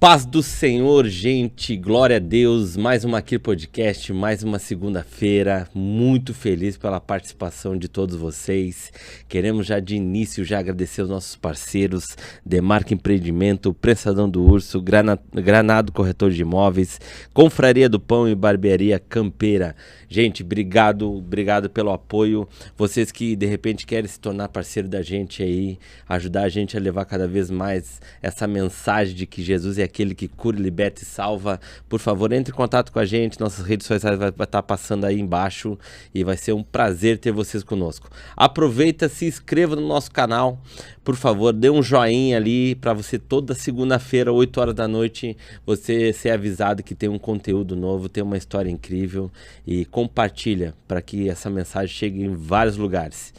Paz do Senhor, gente, glória a Deus, mais uma aqui podcast, mais uma segunda-feira, muito feliz pela participação de todos vocês. Queremos já de início agradecer aos nossos parceiros, Demarca Empreendimento, Prensadão do Urso, Granado Corretor de Imóveis, Confraria do Pão e Barbearia Campeira. Gente, obrigado pelo apoio, vocês que de repente querem se tornar parceiro da gente aí, ajudar a gente a levar cada vez mais essa mensagem de que Jesus é aquele que cura, liberta e salva. Por favor, entre em contato com a gente, nossas redes sociais vai estar passando aí embaixo e vai ser um prazer ter vocês conosco. Aproveita, se inscreva no nosso canal, por favor, dê um joinha ali para você toda segunda-feira, 8 horas da noite, você ser avisado que tem um conteúdo novo, tem uma história incrível e compartilha para que essa mensagem chegue em vários lugares.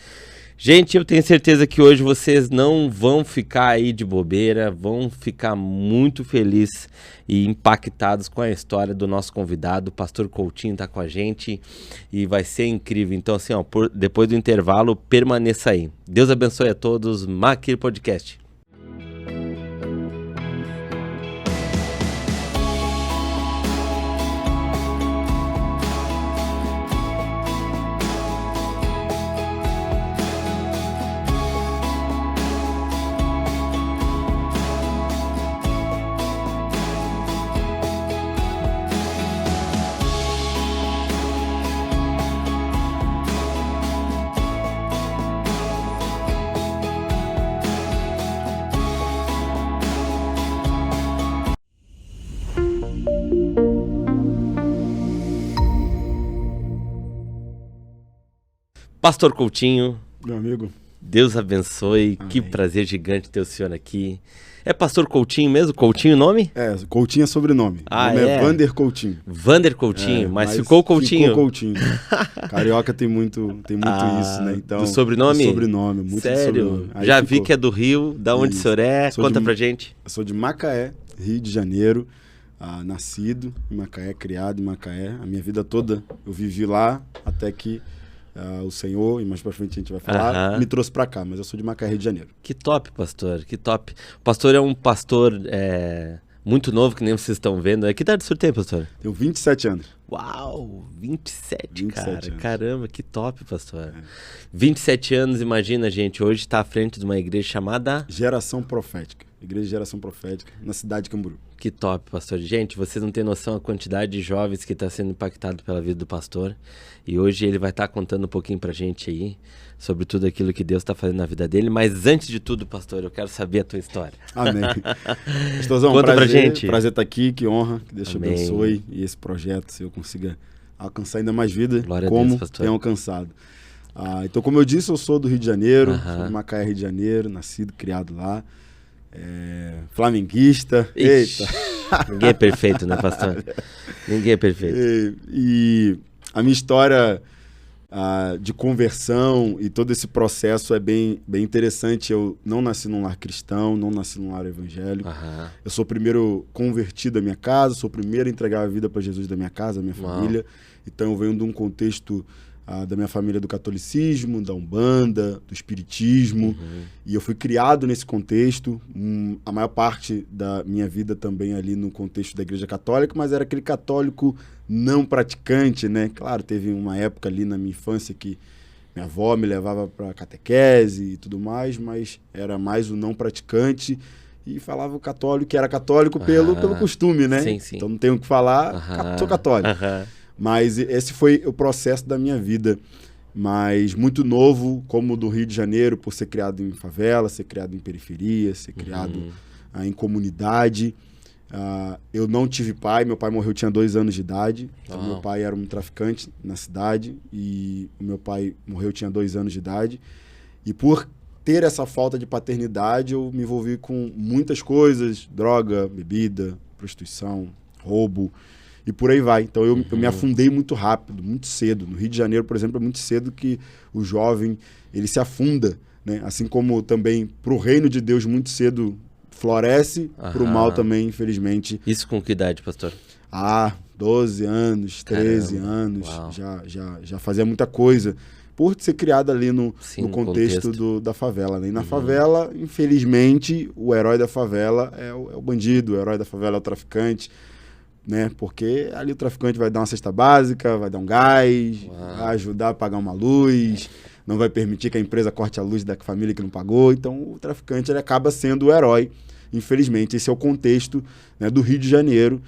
Gente, eu tenho certeza que hoje vocês não vão ficar aí de bobeira, vão ficar muito felizes e impactados com a história do nosso convidado. O pastor Coutinho está com a gente e vai ser incrível. Então, assim, ó, depois do intervalo, permaneça aí. Deus abençoe a todos. Maquir Podcast. Pastor Coutinho, meu amigo, Deus abençoe, amém. Que prazer gigante ter o senhor aqui. É Pastor Coutinho mesmo? Coutinho o nome? É, Coutinho é sobrenome. O nome é Vander Coutinho. Vander Coutinho, mas ficou Coutinho. Ficou Coutinho. Carioca tem muito isso, né? Então, do sobrenome? Do sobrenome, muito. Sério? Do sobrenome. Já vi que é do Rio, da onde o senhor é? Conta pra gente. Eu sou de Macaé, Rio de Janeiro, nascido em Macaé, criado em Macaé. A minha vida toda eu vivi lá até que o Senhor, e mais pra frente a gente vai falar, me trouxe pra cá, mas eu sou de Macaé, Rio de Janeiro. Que top, pastor, que top. O pastor é um pastor muito novo, que nem vocês estão vendo. Que idade o senhor tem, pastor? Tenho 27 anos. Uau, 27 cara. anos. Caramba, que top, pastor. 27 anos, imagina, gente, hoje está à frente de uma igreja chamada... Geração Profética. Igreja de Geração Profética, na cidade de Camboriú. Que top, pastor. Gente, vocês não têm noção a quantidade de jovens que está sendo impactado pela vida do pastor. E hoje ele vai estar contando um pouquinho pra gente aí sobre tudo aquilo que Deus está fazendo na vida dele. Mas antes de tudo, pastor, eu quero saber a tua história. Amém. Pastorzão, conta pra gente. Prazer estar aqui, que honra, que Deus te Amém. abençoe. E esse projeto, se eu consiga alcançar ainda mais vida, Glória como a Deus, pastor. tenho alcançado. Então, como eu disse, eu sou do Rio de Janeiro, sou de Macaé, Rio de Janeiro, nascido, criado lá. Flamenguista. Ixi, eita. Ninguém é perfeito, né, pastor? Ninguém é perfeito. E a minha história de conversão e todo esse processo é bem interessante. Eu não nasci num lar cristão, não nasci num lar evangélico. Eu sou o primeiro convertido da minha casa, sou o primeiro a entregar a vida para Jesus da minha casa, da minha família. Então eu venho de um contexto da minha família do catolicismo, da Umbanda, do espiritismo, e eu fui criado nesse contexto, a maior parte da minha vida também ali no contexto da Igreja Católica, mas era aquele católico não praticante, né? Claro, teve uma época ali na minha infância que minha avó me levava para catequese e tudo mais, mas era mais o não praticante e falava o católico, que era católico pelo costume, né? Sim. Então não tenho o que falar, sou católico. Mas esse foi o processo da minha vida, mas muito novo, como do Rio de Janeiro, por ser criado em favela, ser criado em periferia, ser criado em comunidade. Eu não tive pai, meu pai morreu, tinha 2 anos de idade. Então, meu pai era um traficante na cidade e o meu pai morreu, tinha 2 anos de idade. E por ter essa falta de paternidade, eu me envolvi com muitas coisas, droga, bebida, prostituição, roubo. E por aí vai. Então eu me afundei muito rápido, muito cedo. No Rio de Janeiro, por exemplo, é muito cedo que o jovem ele se afunda, né? Assim como também para o reino de Deus muito cedo floresce, para o mal também, infelizmente. Isso com que idade, pastor? 12 anos, 13 anos, já fazia muita coisa. por ser criado ali no contexto da favela. Né? E na favela, infelizmente, o herói da favela é o bandido, o herói da favela é o traficante, né? Porque ali o traficante vai dar uma cesta básica, vai dar um gás, vai ajudar a pagar uma luz, não vai permitir que a empresa corte a luz da família que não pagou. Então, o traficante ele acaba sendo o herói, infelizmente. Esse é o contexto, né, do Rio de Janeiro.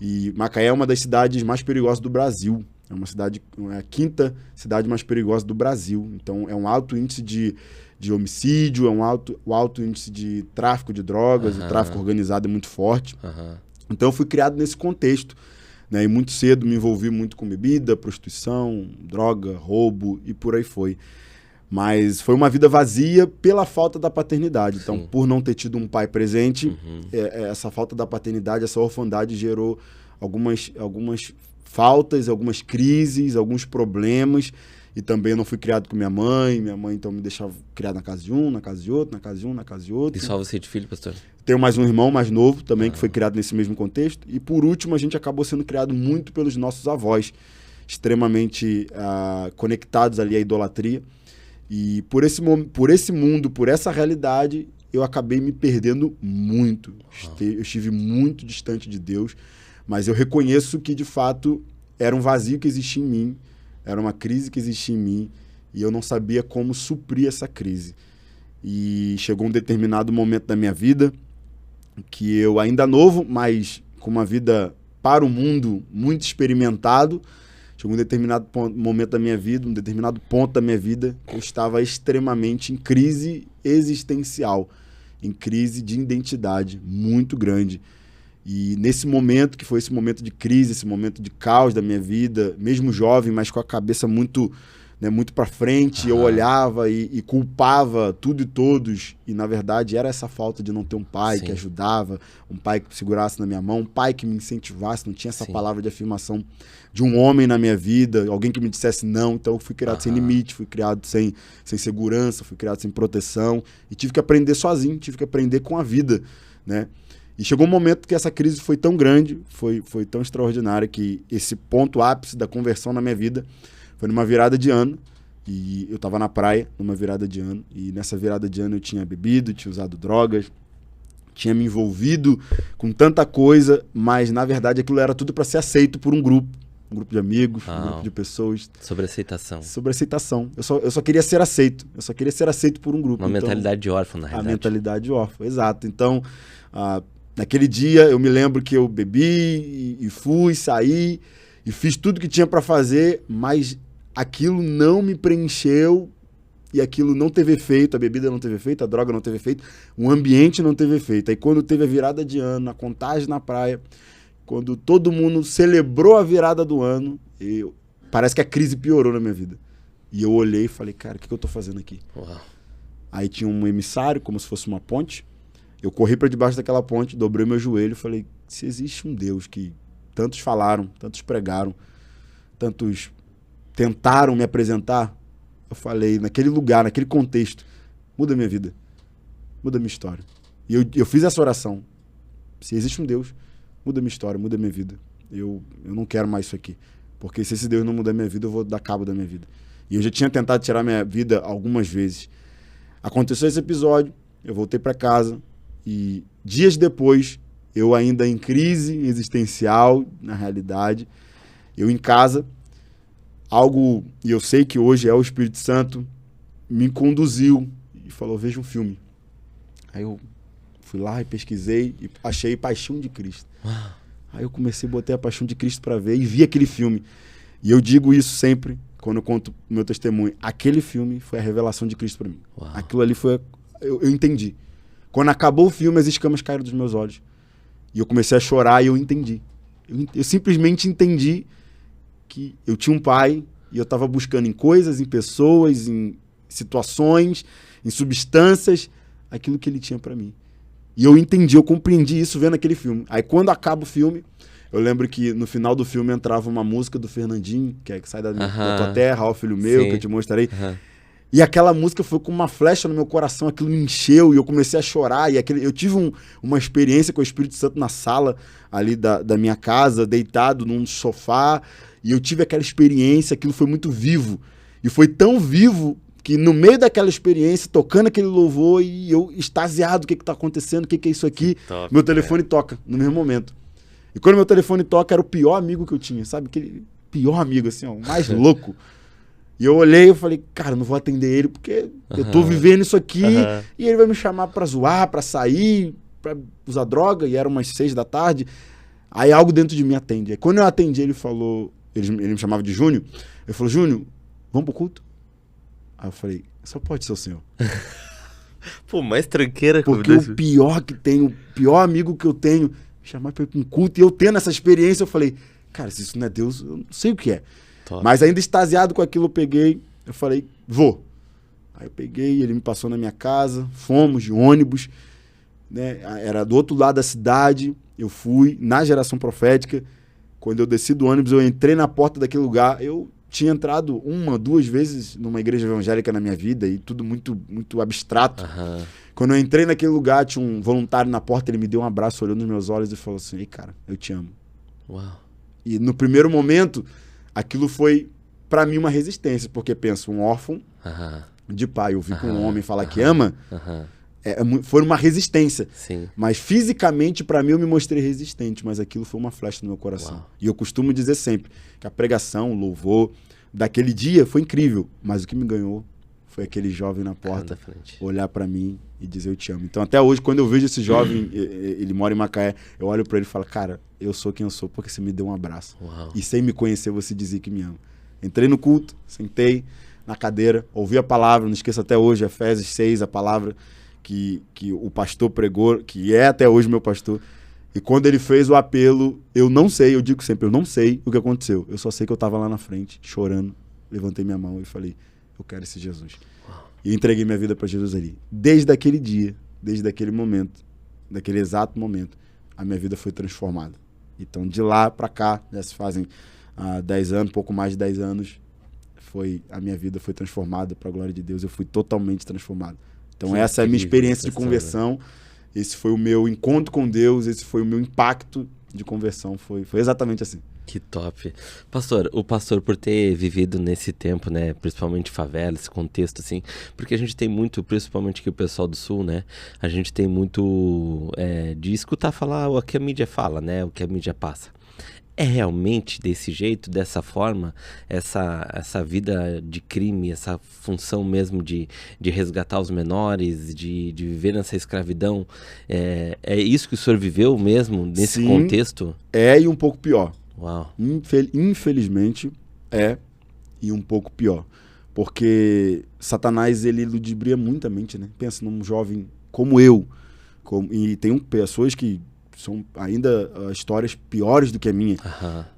E Macaé é uma das cidades mais perigosas do Brasil. É uma cidade, é a quinta cidade mais perigosa do Brasil. Então, é um alto índice de homicídio, é um alto índice de tráfico de drogas, o tráfico organizado é muito forte. Então, eu fui criado nesse contexto, né? E muito cedo me envolvi muito com bebida, prostituição, droga, roubo e por aí foi. Mas foi uma vida vazia pela falta da paternidade. Então, por não ter tido um pai presente, essa falta da paternidade, essa orfandade gerou algumas faltas, algumas crises, alguns problemas. E também eu não fui criado com minha mãe. Minha mãe, então, me deixava criado na casa de um, na casa de outro, na casa de um, na casa de outro. E só você de filho, pastor? Tenho mais um irmão mais novo também, que foi criado nesse mesmo contexto. E, por último, a gente acabou sendo criado muito pelos nossos avós, extremamente conectados ali à idolatria. E por esse mundo, por essa realidade, eu acabei me perdendo muito. Eu estive muito distante de Deus, mas eu reconheço que, de fato, era um vazio que existia em mim, era uma crise que existia em mim, e eu não sabia como suprir essa crise. E chegou um determinado momento da minha vida, que eu ainda novo, mas com uma vida para o mundo muito experimentado, chegou um determinado momento da minha vida, um determinado ponto da minha vida, eu estava extremamente em crise existencial, em crise de identidade muito grande. E nesse momento, que foi esse momento de crise, esse momento de caos da minha vida, mesmo jovem, mas com a cabeça muito para frente, eu olhava e culpava tudo e todos, e na verdade era essa falta de não ter um pai que ajudava, um pai que segurasse na minha mão, um pai que me incentivasse, não tinha essa palavra de afirmação de um homem na minha vida, alguém que me dissesse não. Então eu fui criado sem limite, fui criado sem segurança, fui criado sem proteção, e tive que aprender sozinho, tive que aprender com a vida, né? E chegou um momento que essa crise foi tão grande, foi tão extraordinária, que esse ponto ápice da conversão na minha vida foi numa virada de ano, e eu estava na praia numa virada de ano, e nessa virada de ano eu tinha bebido, tinha usado drogas, tinha me envolvido com tanta coisa, mas na verdade aquilo era tudo para ser aceito por um grupo de amigos, um grupo de pessoas. Sobre aceitação. Sobre aceitação. Eu só queria ser aceito, por um grupo. Uma mentalidade de órfão, na realidade. A mentalidade de órfão, exato. Então, naquele dia eu me lembro que eu bebi e fui, saí e fiz tudo que tinha para fazer, mas aquilo não me preencheu e aquilo não teve efeito, a bebida não teve efeito, a droga não teve efeito, o ambiente não teve efeito. Aí quando teve a virada de ano, a contagem na praia, quando todo mundo celebrou a virada do ano, parece que a crise piorou na minha vida. E eu olhei e falei, cara, o que eu tô fazendo aqui? Uau. Aí tinha um emissário, como se fosse uma ponte. Eu corri para debaixo daquela ponte, dobrei meu joelho e falei, se existe um Deus que tantos falaram, tantos pregaram, tantos tentaram me apresentar, eu falei, naquele lugar, naquele contexto, muda minha vida, muda minha história. E eu fiz essa oração. Se existe um Deus, muda minha história, muda minha vida. Eu não quero mais isso aqui. Porque se esse Deus não mudar minha vida, eu vou dar cabo da minha vida. E eu já tinha tentado tirar minha vida algumas vezes. Aconteceu esse episódio, eu voltei para casa e dias depois, eu ainda em crise existencial, na realidade, eu em casa, e eu sei que hoje é o Espírito Santo, me conduziu e falou, veja um filme. Aí eu fui lá e pesquisei e achei Paixão de Cristo. Aí eu comecei a botar a Paixão de Cristo para ver e vi aquele filme. E eu digo isso sempre, quando eu conto o meu testemunho. Aquele filme foi a revelação de Cristo para mim. Uau. Aquilo ali foi... Eu entendi. Quando acabou o filme, as escamas caíram dos meus olhos. E eu comecei a chorar e eu entendi. Eu simplesmente entendi que eu tinha um pai e eu estava buscando em coisas, em pessoas, em situações, em substâncias, aquilo que ele tinha para mim. E eu entendi, eu compreendi isso vendo aquele filme. Aí quando acaba o filme, eu lembro que no final do filme entrava uma música do Fernandinho, que é que sai da tua terra, ó filho meu, que eu te mostrarei. E aquela música foi com uma flecha no meu coração, aquilo me encheu e eu comecei a chorar. E eu tive uma experiência com o Espírito Santo na sala ali da minha casa, deitado num sofá. E eu tive aquela experiência, aquilo foi muito vivo. E foi tão vivo que no meio daquela experiência, tocando aquele louvor, e eu extasiado, o que está acontecendo, o que é isso aqui, top, meu telefone toca no mesmo momento. E quando meu telefone toca, era o pior amigo que eu tinha, sabe? Aquele pior amigo, assim, ó, o mais louco. E eu olhei e falei, cara, não vou atender ele, porque eu tô vivendo isso aqui, e ele vai me chamar pra zoar, pra sair, pra usar droga, e era umas 6 da tarde. Aí algo dentro de mim atende. Aí quando eu atendi, ele falou, ele me chamava de Júnior, ele falou, Júnior, vamos pro culto? Aí eu falei, só pode ser o senhor. Pô, mais tranqueira que porque o pior que tenho, o pior amigo que eu tenho, me chamar pra ir pra um culto, e eu tendo essa experiência, eu falei, cara, se isso não é Deus, eu não sei o que é. Top. Mas ainda extasiado com aquilo, eu peguei, eu falei, vou. Aí eu peguei, ele me passou na minha casa, fomos de ônibus, né? Era do outro lado da cidade, eu fui na Geração Profética. Quando eu desci do ônibus, eu entrei na porta daquele lugar, eu tinha entrado 1, 2 vezes numa igreja evangélica na minha vida, e tudo muito, muito abstrato. Quando eu entrei naquele lugar, tinha um voluntário na porta, ele me deu um abraço, olhou nos meus olhos e falou assim, ei, cara, eu te amo. Uau. E no primeiro momento, aquilo foi, pra mim, uma resistência, porque penso, um órfão de pai, ouvir com um homem falar que ama, foi uma resistência. Sim. Mas fisicamente, pra mim, eu me mostrei resistente, mas aquilo foi uma flecha no meu coração. Uau. E eu costumo dizer sempre que a pregação, o louvor daquele dia foi incrível, mas o que me ganhou foi aquele jovem na porta olhar pra mim e dizer eu te amo. Então até hoje, quando eu vejo esse jovem, ele mora em Macaé, eu olho pra ele e falo, cara, eu sou quem eu sou porque você me deu um abraço. Uau. E sem me conhecer você dizia que me ama. Entrei no culto, sentei na cadeira, ouvi a palavra, não esqueço até hoje, Efésios 6, a palavra que o pastor pregou, que é até hoje meu pastor. E quando ele fez o apelo, eu não sei, eu digo sempre, eu não sei o que aconteceu. Eu só sei que eu estava lá na frente, chorando, levantei minha mão e falei, eu quero esse Jesus. Uau. E entreguei minha vida para Jesus ali. Desde aquele dia, desde aquele momento, daquele exato momento, a minha vida foi transformada. Então, de lá para cá, já se fazem 10 anos, pouco mais de 10 anos, a minha vida foi transformada para a glória de Deus. Eu fui totalmente transformado. Então, essa é a minha experiência de conversão. Esse foi o meu encontro com Deus, esse foi o meu impacto de conversão. Foi exatamente assim. Que top. Pastor, o pastor por ter vivido nesse tempo, né, principalmente favela, esse contexto assim, porque a gente tem muito, principalmente aqui o pessoal do Sul, né, a gente tem muito de escutar falar o que a mídia fala, né, o que a mídia passa. É realmente desse jeito, dessa forma, essa vida de crime, essa função mesmo de resgatar os menores, de viver nessa escravidão, é isso que o senhor viveu mesmo nesse Sim, contexto? E um pouco pior. Uau. Infelizmente, e um pouco pior. Porque Satanás, ele ludibria muito a mente, né? Pensa num jovem como eu, e tem pessoas que são ainda histórias piores do que a minha.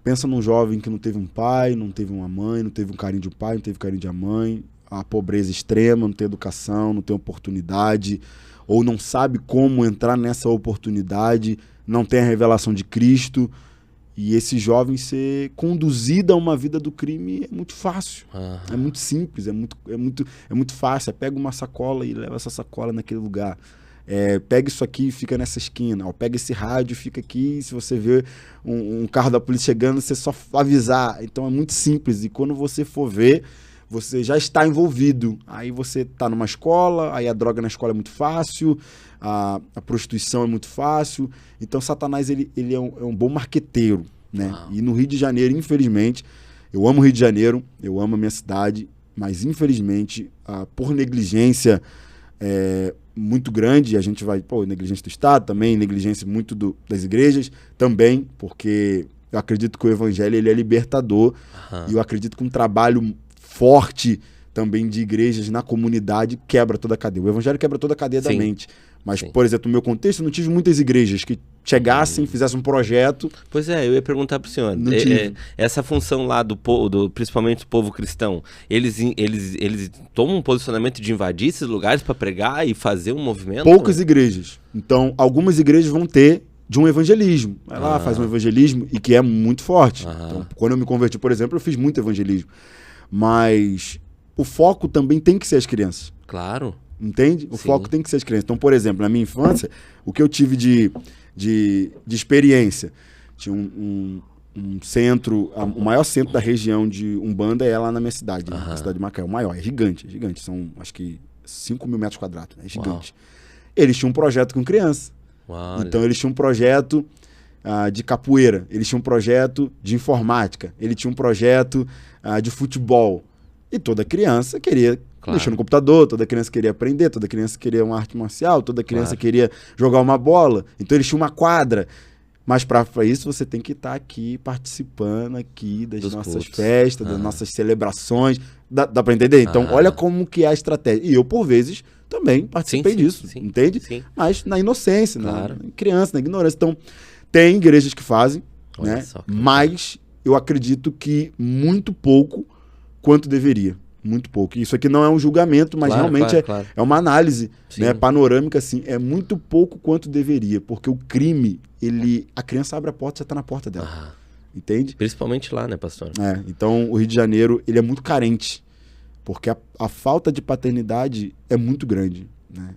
Pensa num jovem que não teve um pai, não teve uma mãe, não teve um carinho de um pai, não teve carinho de uma mãe, a pobreza extrema, não tem educação, não tem oportunidade, ou não sabe como entrar nessa oportunidade, não tem a revelação de Cristo, e esse jovem ser conduzido a uma vida do crime é muito fácil, é muito simples, é muito fácil. Pega uma sacola e leva essa sacola naquele lugar. Pega isso aqui e fica nessa esquina, pega esse rádio, fica aqui, se você vê um carro da polícia chegando, você só avisar. Então é muito simples, e quando você for ver, você já está envolvido. Aí você está numa escola, aí a droga na escola é muito fácil, a prostituição é muito fácil. Então Satanás ele é um bom marqueteiro, né? E no Rio de Janeiro, infelizmente, eu amo o Rio de Janeiro, eu amo a minha cidade, mas infelizmente, por negligência muito grande, a gente vai, negligência do Estado também, negligência muito das igrejas também, porque eu acredito que o evangelho ele é libertador, e eu acredito que um trabalho forte também de igrejas na comunidade quebra toda a cadeia. O evangelho quebra toda a cadeia da mente. Mas, por exemplo, no meu contexto, eu não tive muitas igrejas que chegassem, fizessem um projeto. Pois eu ia perguntar para o senhor. Essa função lá principalmente do povo cristão, eles tomam um posicionamento de invadir esses lugares para pregar e fazer um movimento? Poucas igrejas. Então, algumas igrejas vão ter de um evangelismo. Vai lá, faz um evangelismo, e que é muito forte. Então, quando eu me converti, por exemplo, eu fiz muito evangelismo. Mas o foco também tem que ser as crianças. Claro. Entende? O foco tem que ser as crianças. Então, por exemplo, na minha infância, o que eu tive de experiência? Tinha um um centro, o maior centro da região de Umbanda é lá na minha cidade, na cidade de Macaé. O maior, é gigante. São, acho que, 5 mil metros quadrados. É gigante. Uau. Eles tinham um projeto com criança. Uau, então, eles tinham um projeto de capoeira. Eles tinham um projeto de informática. Ele tinha um projeto de futebol. E toda criança queria mexer no computador, toda criança queria aprender, toda criança queria uma arte marcial, toda criança queria jogar uma bola. Então, eles tinham uma quadra. Mas para isso você tem que estar aqui participando aqui das nossas festas, das nossas celebrações. Dá para entender? Então, olha como que é a estratégia. E eu, por vezes, também participei disso, entende? Sim. Mas na inocência, na criança, na ignorância. Então, tem igrejas que fazem, né? Mas eu acredito que muito pouco quanto deveria. Muito pouco. Isso aqui não é um julgamento, mas realmente é uma análise, né, panorâmica, assim. É muito pouco quanto deveria, porque o crime, a criança abre a porta e já está na porta dela. Entende? Principalmente lá, né, pastor? Então, o Rio de Janeiro, ele é muito carente, porque a falta de paternidade é muito grande, né?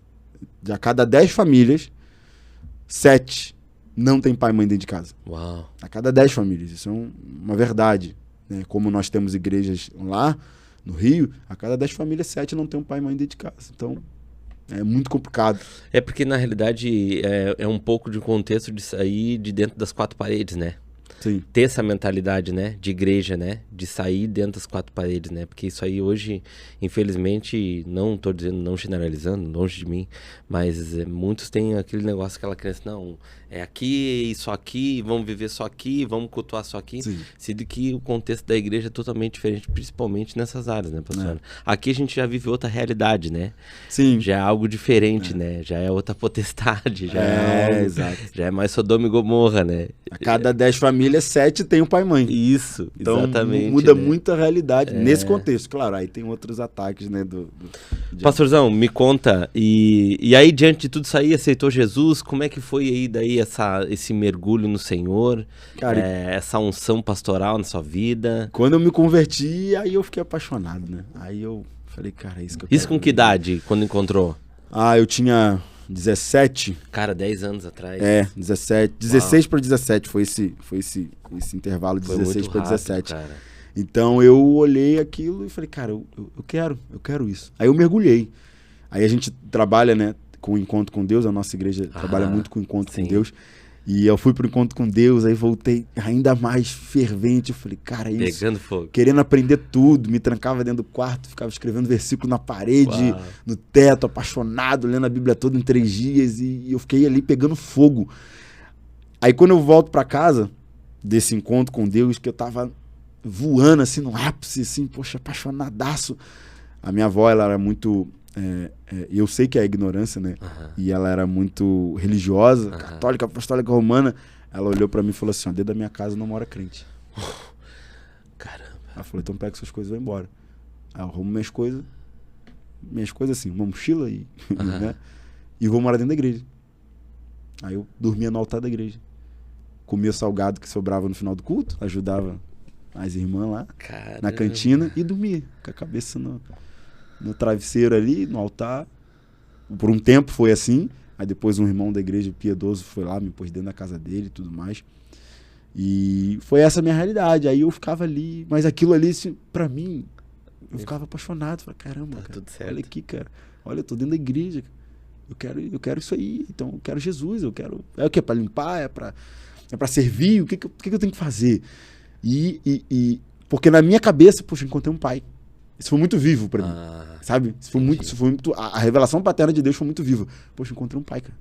De a cada 10 famílias, 7 não tem pai e mãe dentro de casa. Uau. A cada 10 famílias. Isso é uma verdade, né? Como nós temos igrejas lá, no Rio, a cada 10 famílias, 7 não tem um pai e mãe dentro de casa. Então, é muito complicado. É porque, na realidade, é um pouco de contexto de sair de dentro das 4 paredes, né? Sim. Ter essa mentalidade, né? De igreja, né? De sair dentro das 4 paredes, né? Porque isso aí hoje, infelizmente, não estou dizendo, não generalizando, longe de mim, mas muitos têm aquele negócio, aquela crença, não, é aqui e só aqui, vamos viver só aqui, vamos cultuar só aqui. Sim. Sendo que o contexto da igreja é totalmente diferente, principalmente nessas áreas, né, pastor? Aqui a gente já vive outra realidade, né? Sim. Já é algo diferente, né? Já é outra potestade, exato. Já é mais Sodoma e Gomorra, né? A cada 10 famílias, 7 tem um pai e mãe. Isso, então, exatamente. Muda muito a realidade nesse contexto. Claro, aí tem outros ataques, né? Pastorzão, me conta, e aí diante de tudo isso aí, aceitou Jesus? Como é que foi aí daí esse mergulho no Senhor? Cara, essa unção pastoral na sua vida? Quando eu me converti, aí eu fiquei apaixonado, né? Aí eu falei, cara, é isso que eu quero. Isso com que idade, quando encontrou? Eu tinha 17. Cara, 10 anos atrás. 17. 16 para 17 foi esse intervalo de 16 para 17. Cara. Então eu olhei aquilo e falei, cara, eu quero isso. Aí eu mergulhei. Aí a gente trabalha, né, com o encontro com Deus, a nossa igreja trabalha muito com o encontro com Deus. E eu fui pro encontro com Deus, aí voltei ainda mais fervente. Eu falei, cara, isso. Pegando fogo. Querendo aprender tudo. Me trancava dentro do quarto, ficava escrevendo versículo na parede, no teto, apaixonado, lendo a Bíblia toda em 3 dias. E eu fiquei ali pegando fogo. Aí quando eu volto pra casa, desse encontro com Deus, que eu tava voando assim no ápice, assim, poxa, apaixonadaço. A minha avó, ela era muito... eu sei que é a ignorância, né? E ela era muito religiosa, católica, apostólica, romana. Ela olhou pra mim e falou assim, dentro da minha casa não mora crente. Caramba. Ela falou, então pega suas coisas e vai embora. Aí eu arrumo minhas coisas assim, uma mochila né? E vou morar dentro da igreja. Aí eu dormia no altar da igreja. Comia salgado que sobrava no final do culto, ajudava as irmãs lá, na cantina, e dormia com a cabeça no travesseiro ali, no altar. Por um tempo foi assim. Aí depois um irmão da igreja piedoso foi lá, me pôs dentro da casa dele e tudo mais. E foi essa a minha realidade. Aí eu ficava ali, mas aquilo ali, assim, pra mim, eu ficava apaixonado. Falei, caramba, cara, tudo certo. Olha aqui, cara. Olha, eu tô dentro da igreja. Eu quero isso aí. Então eu quero Jesus, eu quero... É o quê? Pra limpar? É pra servir? O que eu tenho que fazer? Porque na minha cabeça, poxa, eu encontrei um pai. Isso foi muito vivo pra mim, sabe? Isso foi muito, a revelação paterna de Deus foi muito viva. Poxa, eu encontrei um pai, cara.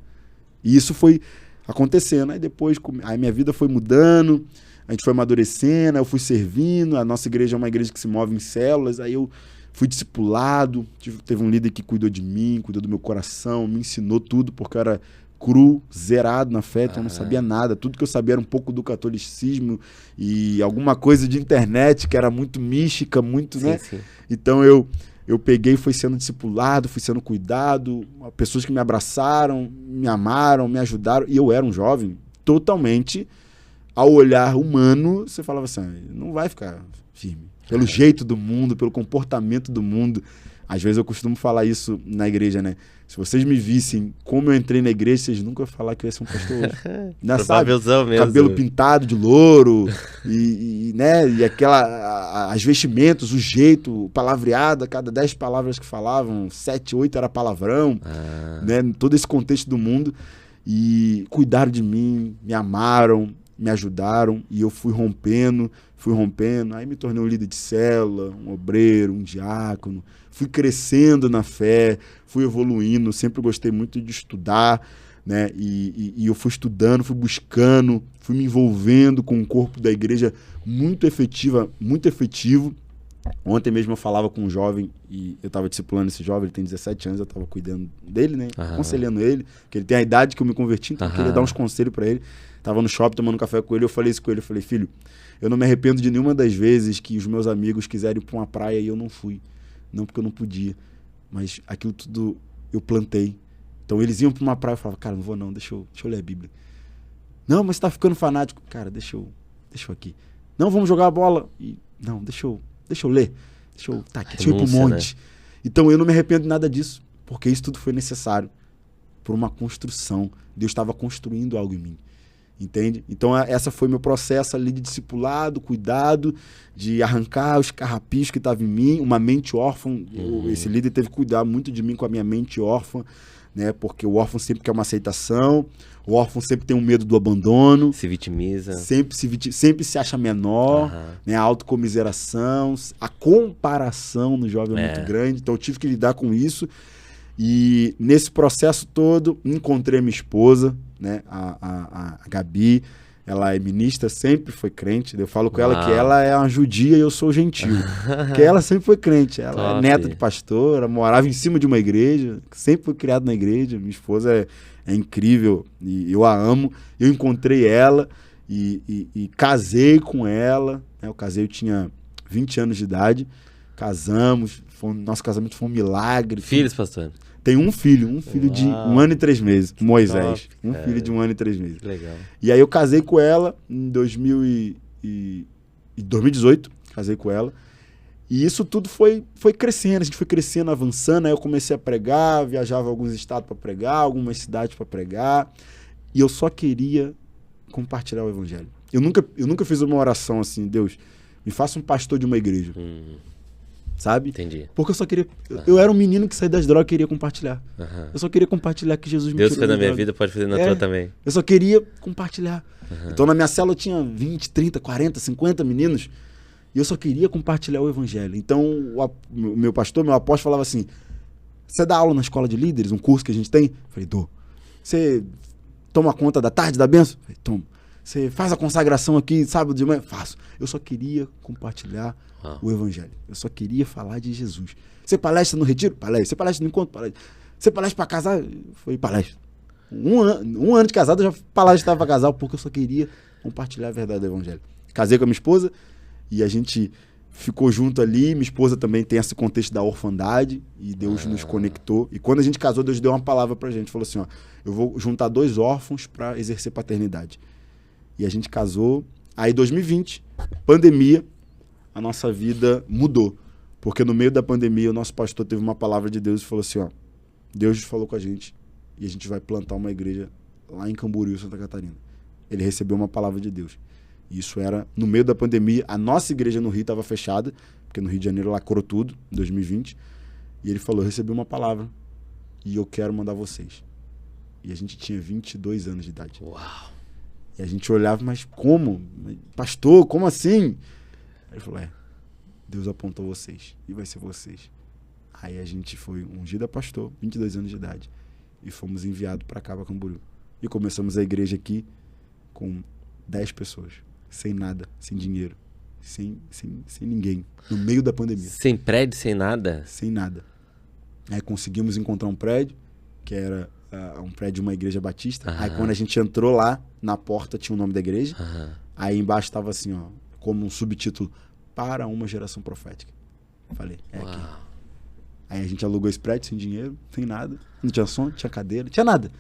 E isso foi acontecendo. Aí depois, aí minha vida foi mudando, a gente foi amadurecendo, eu fui servindo. A nossa igreja é uma igreja que se move em células. Aí eu fui discipulado. Teve um líder que cuidou de mim, cuidou do meu coração, me ensinou tudo, porque eu era cru, zerado na fé, então eu não sabia nada. Tudo que eu sabia era um pouco do catolicismo e alguma coisa de internet que era muito mística, muito, né? Sim. Então eu peguei, fui sendo discipulado, fui sendo cuidado, pessoas que me abraçaram, me amaram, me ajudaram, e eu era um jovem totalmente, ao olhar humano, você falava assim, não vai ficar firme. Pelo jeito do mundo, pelo comportamento do mundo, Às vezes eu costumo falar isso na igreja, né? Se vocês me vissem como eu entrei na igreja, vocês nunca iam falar que eu ia ser um pastor hoje. Provávelzão mesmo. Cabelo pintado de louro, né? E as vestimentas, o jeito, o palavreado, a cada 10 palavras que falavam, 7, 8 era palavrão, né? Todo esse contexto do mundo. E cuidaram de mim, me amaram, me ajudaram, e eu fui rompendo, aí me tornei um líder de célula, um obreiro, um diácono, fui crescendo na fé, fui evoluindo, sempre gostei muito de estudar, né? E eu fui estudando, fui buscando, fui me envolvendo com o corpo da igreja muito efetivo. Ontem mesmo eu falava com um jovem, e eu estava discipulando esse jovem, ele tem 17 anos, eu estava cuidando dele, né? Aconselhando ele, porque ele tem a idade que eu me converti, então eu queria dar uns conselhos para ele. Tava no shopping tomando café com ele, eu falei isso com ele, eu falei, filho, eu não me arrependo de nenhuma das vezes que os meus amigos quiserem ir para uma praia e eu não fui. Não porque eu não podia, mas aquilo tudo eu plantei. Então eles iam para uma praia, eu falava, cara, não vou não, deixa eu ler a Bíblia. Não, mas você tá ficando fanático. Cara, deixa eu aqui. Não, vamos jogar a bola. Não, deixa eu ler. Deixa eu ir pro monte. Né? Então eu não me arrependo de nada disso, porque isso tudo foi necessário por uma construção. Deus estava construindo algo em mim. Entende? Então essa foi meu processo ali de discipulado, cuidado, de arrancar os carrapichos que estavam em mim, uma mente órfã. Esse líder teve que cuidar muito de mim com a minha mente órfã, né? Porque o órfão sempre quer uma aceitação, o órfão sempre tem um medo do abandono. Se vitimiza. Sempre se acha menor, né? A autocomiseração, a comparação no jovem é muito grande. Então eu tive que lidar com isso. E nesse processo todo, encontrei minha esposa, né? A Gabi, ela é ministra, sempre foi crente. Eu falo com ela que ela é uma judia e eu sou gentil. Porque ela sempre foi crente. Ela é neta de pastor, ela morava em cima de uma igreja, sempre foi criada na igreja. Minha esposa é incrível e eu a amo. Eu encontrei ela e casei com ela. Né? Eu tinha 20 anos de idade. Casamos. Nosso casamento foi um milagre. Filhos, pastor? Tem um filho de 1 ano e 3 meses, Moisés. Filho de 1 ano e 3 meses. Legal. E aí eu casei com ela em 2018, casei com ela. E isso tudo foi crescendo, a gente foi crescendo, avançando. Aí eu comecei a pregar, viajava a alguns estados para pregar, algumas cidades para pregar. E eu só queria compartilhar o evangelho. Eu nunca fiz uma oração assim, Deus, me faça um pastor de uma igreja. Sabe? Entendi. Porque eu só queria... Eu era um menino que saía das drogas e queria compartilhar. Eu só queria compartilhar que Jesus me tirou. Deus fez na minha vida, pode fazer na tua também. Eu só queria compartilhar. Então na minha célula eu tinha 20, 30, 40, 50 meninos e eu só queria compartilhar o evangelho. Então o meu pastor, meu apóstolo falava assim, você dá aula na escola de líderes, um curso que a gente tem? Eu falei, dou. Você toma conta da tarde da bênção? Eu falei, tomo. Você faz a consagração aqui sábado de manhã? Faço. Eu só queria compartilhar o evangelho. Eu só queria falar de Jesus. Você palestra no retiro? Palestra. Você palestra no encontro? Palestra. Você palestra para casar? Foi palestra. Um ano de casado eu já palestrava para casal porque eu só queria compartilhar a verdade do evangelho. Casei com a minha esposa e a gente ficou junto ali. Minha esposa também tem esse contexto da orfandade e Deus nos conectou. E quando a gente casou, Deus deu uma palavra pra gente. Falou assim, ó, eu vou juntar 2 órfãos para exercer paternidade. E a gente casou. Aí, 2020, pandemia, a nossa vida mudou. Porque no meio da pandemia, o nosso pastor teve uma palavra de Deus e falou assim, ó, Deus falou com a gente e a gente vai plantar uma igreja lá em Camboriú, Santa Catarina. Ele recebeu uma palavra de Deus. E isso era no meio da pandemia. A nossa igreja no Rio estava fechada, porque no Rio de Janeiro lacrou tudo, em 2020. E ele falou, eu recebi uma palavra e eu quero mandar vocês. E a gente tinha 22 anos de idade. Uau! E a gente olhava, mas como? Pastor, como assim? Aí ele falou, Deus apontou vocês. E vai ser vocês. Aí a gente foi ungido a pastor, 22 anos de idade. E fomos enviados para cá, para Camboriú. E começamos a igreja aqui com 10 pessoas. Sem nada, sem dinheiro. Sem ninguém. No meio da pandemia. Sem prédio, sem nada? Sem nada. Aí conseguimos encontrar um prédio, que era... um prédio de uma igreja batista. Aí quando a gente entrou lá, na porta tinha o nome da igreja. Aí embaixo estava assim, ó, como um subtítulo, para uma geração profética. Falei, aqui. Aí a gente alugou esse prédio sem dinheiro, sem nada. Não tinha som, não tinha cadeira, não tinha nada.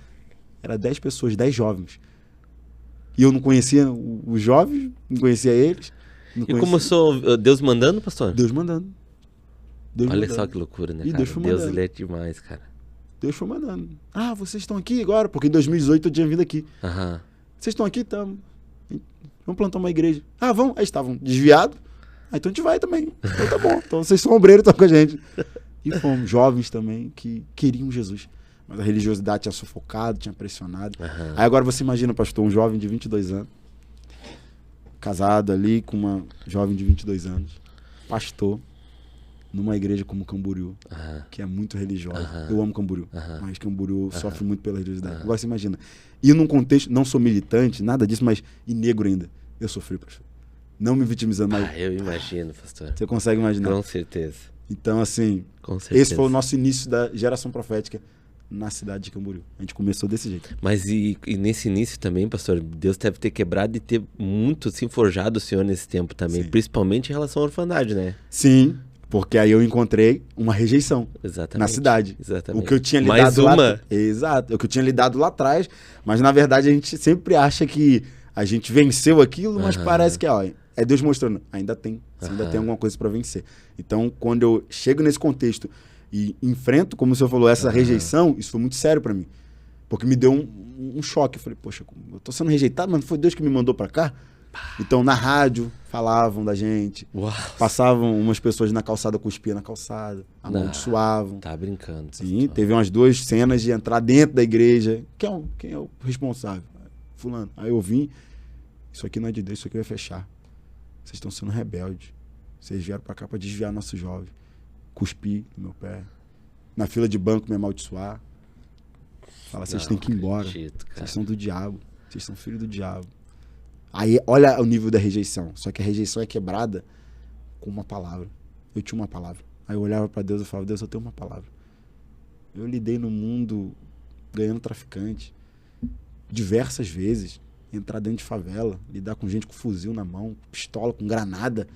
Era 10 pessoas, 10 jovens. E eu não conhecia os jovens, não conhecia eles. E começou Deus mandando, pastor? Deus mandando. Olha só que loucura, né, cara? Deus, ele é demais, cara. Deus foi mandando. Ah, vocês estão aqui agora? Porque em 2018 eu tinha vindo aqui. Vocês estão aqui? Tamo. Vamos plantar uma igreja. Ah, vamos. Aí estavam desviados. Ah, então a gente vai também. Então tá bom. Então vocês são obreiros, estão com a gente. E fomos jovens também que queriam Jesus. Mas a religiosidade tinha sufocado, tinha pressionado. Aí agora você imagina, pastor, um jovem de 22 anos, casado ali com uma jovem de 22 anos, pastor, numa igreja como Camboriú, que é muito religiosa. Eu amo Camboriú, mas Camboriú sofre muito pela religiosidade. Agora você imagina. E num contexto, não sou militante, nada disso, mas e negro ainda. Eu sofri, pastor. Não me vitimizando mais. Eu imagino, pastor. Você consegue imaginar? Com certeza. Então, assim, esse foi o nosso início da geração profética na cidade de Camboriú. A gente começou desse jeito. Mas e nesse início também, pastor, Deus deve ter quebrado e ter muito, assim, forjado o senhor nesse tempo também, principalmente em relação à orfandade, né? Sim, porque aí eu encontrei uma rejeição na cidade. Exatamente. O que eu tinha lidado lá... Exato. O que eu tinha lidado lá atrás, mas na verdade a gente sempre acha que a gente venceu aquilo, mas parece que, ó, é Deus mostrando, ainda tem alguma coisa para vencer. Então, quando eu chego nesse contexto e enfrento, como o senhor falou, essa rejeição, isso foi muito sério para mim. Porque me deu um choque. Eu falei, poxa, eu tô sendo rejeitado, mas não foi Deus que me mandou para cá? Então, na rádio, falavam da gente. Uau. Passavam umas pessoas na calçada, cuspia na calçada, amaldiçoavam. Tá brincando. Sim, teve umas 2 cenas de entrar dentro da igreja. Quem é o responsável? Fulano. Aí eu vim, isso aqui não é de Deus, isso aqui vai fechar. Vocês estão sendo rebeldes. Vocês vieram para cá para desviar nossos jovens. Cuspir no meu pé. Na fila de banco me amaldiçoar. Fala, vocês têm que ir embora. Vocês são do diabo. Vocês são filhos do diabo. Aí, olha o nível da rejeição. Só que a rejeição é quebrada com uma palavra. Eu tinha uma palavra. Aí eu olhava para Deus e falava, Deus, eu tenho uma palavra. Eu lidei no mundo ganhando traficante diversas vezes. Entrar dentro de favela, lidar com gente com fuzil na mão, pistola, com granada.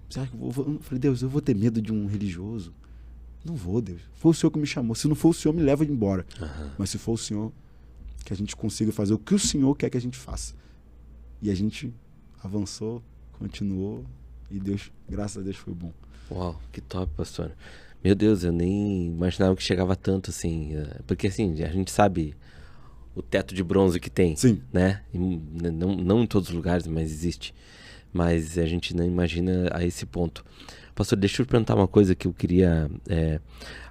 Será que eu falei, Deus, eu vou ter medo de um religioso? Não vou, Deus. Foi o Senhor que me chamou. Se não for o Senhor, me leva embora. Mas se for o Senhor, que a gente consiga fazer o que o Senhor quer que a gente faça. E a gente avançou, continuou, e Deus, graças a Deus, foi bom. Uau, que top, pastor. Meu Deus, eu nem imaginava que chegava tanto assim. Porque assim, a gente sabe o teto de bronze que tem, né? E não em todos os lugares, mas existe. Mas a gente não imagina a esse ponto. Pastor, deixa eu te perguntar uma coisa que eu queria...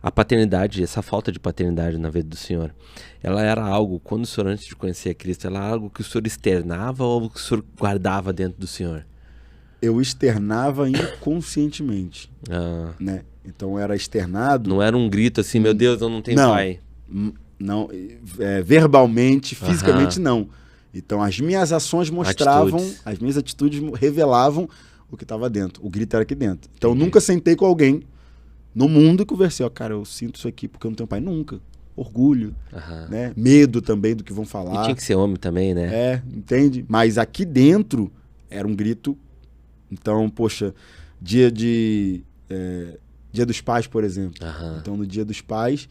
a paternidade, essa falta de paternidade na vida do senhor, ela era algo, quando o senhor, antes de conhecer a Cristo, ela era algo que o senhor externava ou algo que o senhor guardava dentro do senhor? Eu externava inconscientemente, né? Então era externado... Não era um grito assim, meu Deus, eu não tenho pai. Não, verbalmente, fisicamente não. Então as minhas ações mostravam, as minhas atitudes revelavam o que estava dentro. O grito era aqui dentro. Então eu nunca sentei com alguém no mundo e conversei, ó, cara, eu sinto isso aqui porque eu não tenho pai. Nunca. Orgulho, né? Medo também do que vão falar. E tinha que ser homem também, né? Entende? Mas aqui dentro era um grito. Então, poxa, dia dos pais, por exemplo. Então no dia dos pais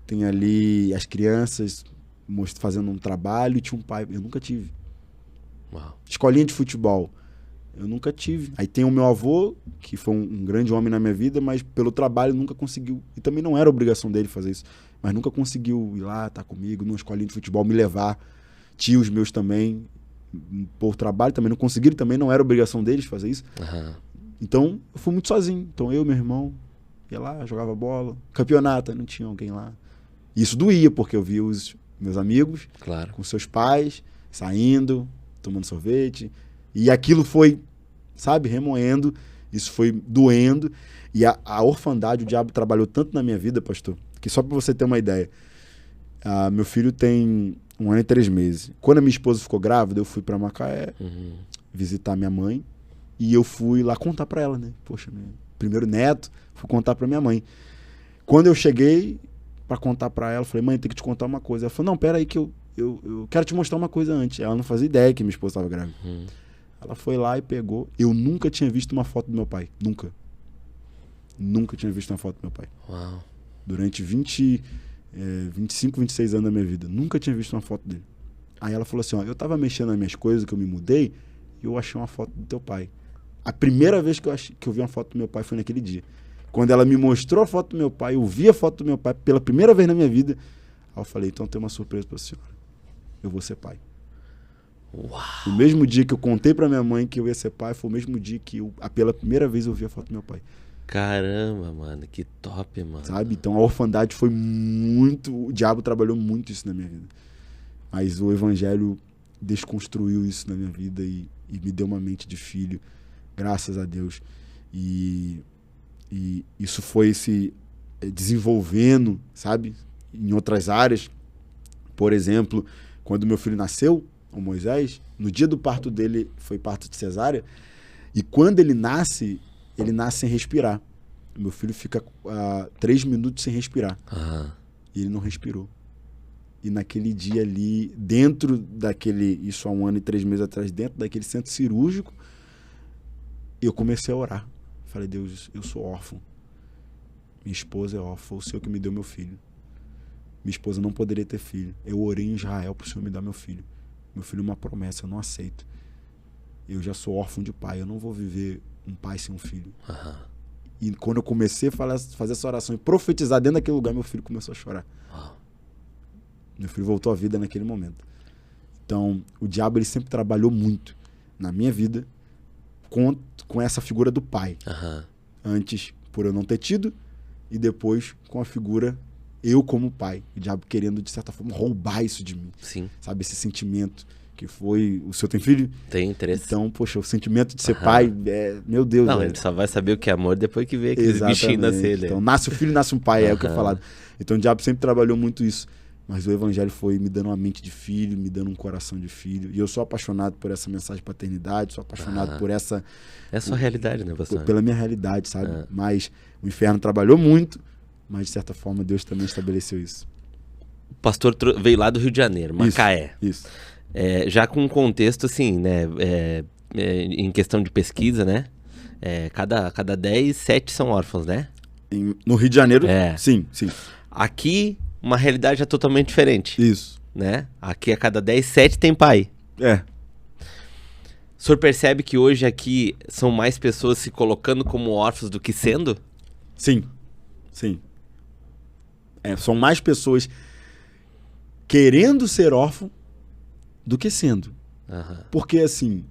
tem ali as crianças fazendo um trabalho e tinha um pai. Eu nunca tive. Uau. Escolinha de futebol. Eu nunca tive. Aí tem o meu avô, que foi um grande homem na minha vida, mas pelo trabalho nunca conseguiu. E também não era obrigação dele fazer isso. Mas nunca conseguiu ir lá, estar comigo, numa escolinha de futebol, me levar. Tios meus também, por trabalho, também não conseguiram. Também não era obrigação deles fazer isso. Então, eu fui muito sozinho. Então, eu e meu irmão ia lá, jogava bola. Campeonato, não tinha alguém lá. E isso doía, porque eu via os meus amigos com seus pais, saindo, tomando sorvete. E aquilo foi, sabe, remoendo, isso foi doendo. E a orfandade, o diabo trabalhou tanto na minha vida, pastor, que só para você ter uma ideia, meu filho tem 1 ano e 3 meses. Quando a minha esposa ficou grávida, eu fui para Macaé visitar minha mãe e eu fui lá contar para ela, né? Poxa, meu primeiro neto, fui contar para minha mãe. Quando eu cheguei para contar para ela, eu falei, mãe, tem que te contar uma coisa. Ela falou, não, pera aí que eu quero te mostrar uma coisa antes. Ela não fazia ideia que minha esposa estava grávida. Ela foi lá e pegou. Eu nunca tinha visto uma foto do meu pai. Nunca. Nunca tinha visto uma foto do meu pai. Uau. Durante 25, 26 anos da minha vida. Nunca tinha visto uma foto dele. Aí ela falou assim, ó, eu tava mexendo nas minhas coisas, que eu me mudei, e eu achei uma foto do teu pai. A primeira vez que eu vi uma foto do meu pai foi naquele dia. Quando ela me mostrou a foto do meu pai, eu vi a foto do meu pai pela primeira vez na minha vida, aí eu falei, então tem uma surpresa para a senhora. Eu vou ser pai. Uau. O mesmo dia que eu contei para minha mãe que eu ia ser pai, foi o mesmo dia que pela primeira vez eu vi a foto do meu pai. Caramba, mano, que top, mano. Sabe? Então a orfandade foi muito... O diabo trabalhou muito isso na minha vida. Mas o evangelho desconstruiu isso na minha vida e me deu uma mente de filho, graças a Deus. E isso foi se desenvolvendo, sabe? Em outras áreas. Por exemplo, quando meu filho nasceu, o Moisés, no dia do parto dele foi parto de cesárea, e quando ele nasce sem respirar. Meu filho fica 3 minutos sem respirar. E ele não respirou. E naquele dia ali, dentro daquele, isso há 1 ano e 3 meses atrás, dentro daquele centro cirúrgico, eu comecei a orar. Falei, Deus, eu sou órfão. Minha esposa é órfã, foi o Senhor que me deu meu filho. Minha esposa não poderia ter filho. Eu orei em Israel para o Senhor me dar meu filho. Meu filho é uma promessa, eu não aceito. Eu já sou órfão de pai, eu não vou viver um pai sem um filho. E quando eu comecei a fazer essa oração e profetizar dentro daquele lugar, meu filho começou a chorar. Meu filho voltou à vida naquele momento. Então, o diabo ele sempre trabalhou muito na minha vida com essa figura do pai. Antes, por eu não ter tido, e depois com a figura eu como pai. O diabo querendo, de certa forma, roubar isso de mim. Sim. Sabe, esse sentimento que foi... O senhor tem filho? Tem interesse. Então, poxa, o sentimento de ser pai, meu Deus. Não, ele só vai saber o que é amor depois que vê aqueles bichinhos nascer. Né? Então, nasce o filho, nasce um pai, é o que eu falado. Então, o diabo sempre trabalhou muito isso. Mas o evangelho foi me dando uma mente de filho, me dando um coração de filho. E eu sou apaixonado por essa mensagem de paternidade, sou apaixonado por essa... É a sua realidade, né, pastor? Pela minha realidade, sabe? Mas o inferno trabalhou muito, mas de certa forma Deus também estabeleceu isso. O pastor veio lá do Rio de Janeiro, Macaé. Isso. Já com um contexto, assim, né? Em questão de pesquisa, né? Cada 10, 7 são órfãos, né? No Rio de Janeiro, sim. Aqui, uma realidade é totalmente diferente. Isso. Né? Aqui, a cada 10, 7 tem pai. O senhor percebe que hoje aqui são mais pessoas se colocando como órfãos do que sendo? Sim. São mais pessoas querendo ser órfão do que sendo. Porque, assim,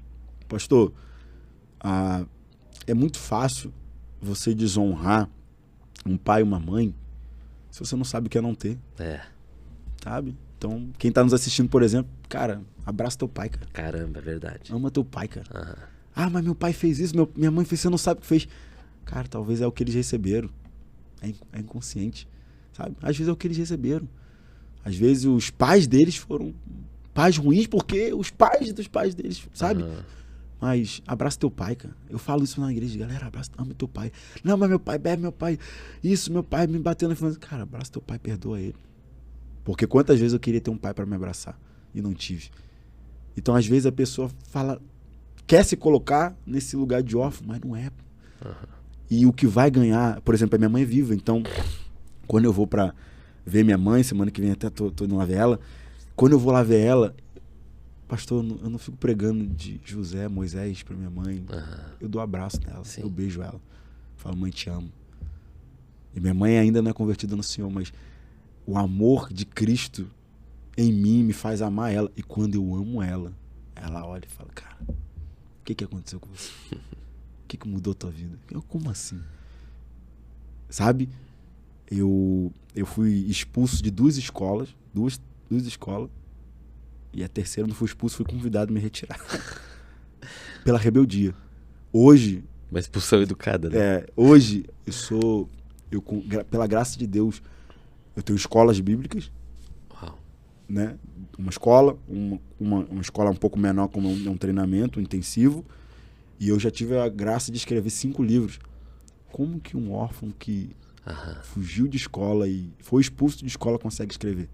pastor, é muito fácil você desonrar um pai e uma mãe se você não sabe o que é não ter. Sabe? Então, quem tá nos assistindo, por exemplo, cara, abraça teu pai, cara. Caramba, é verdade. Ama teu pai, cara. Mas meu pai fez isso, minha mãe fez isso, você não sabe o que fez. Cara, talvez é o que eles receberam. É inconsciente, sabe? Às vezes é o que eles receberam. Às vezes os pais deles foram pais ruins porque os pais dos pais deles, sabe? Mas abraça teu pai, cara. Eu falo isso na igreja, galera, ama teu pai. Não, mas meu pai bebe, meu pai me bateu na frente. Cara, abraça teu pai, perdoa ele. Porque quantas vezes eu queria ter um pai para me abraçar e não tive. Então, às vezes a pessoa quer se colocar nesse lugar de órfão, mas não é. E o que vai ganhar, por exemplo, a minha mãe é viva, então quando eu vou para ver minha mãe, semana que vem até tô indo lá ver ela, quando eu vou lá ver ela, pastor, eu não fico pregando de José, Moisés para minha mãe. Eu dou um abraço nela, eu beijo ela, falo, mãe, te amo. E minha mãe ainda não é convertida no Senhor, mas o amor de Cristo em mim me faz amar ela. E quando eu amo ela, ela olha e fala, cara, o que aconteceu com você? O que mudou a tua vida? Como assim? Sabe? Eu fui expulso de duas escolas, e a terceira não fui expulso, fui convidado a me retirar. Pela rebeldia. Hoje... Uma expulsão educada, né? Hoje, pela graça de Deus, eu tenho escolas bíblicas. Uau. Né? Uma escola, uma escola um pouco menor, como um treinamento intensivo. E eu já tive a graça de escrever 5 livros. Como que um órfão que fugiu de escola e foi expulso de escola consegue escrever?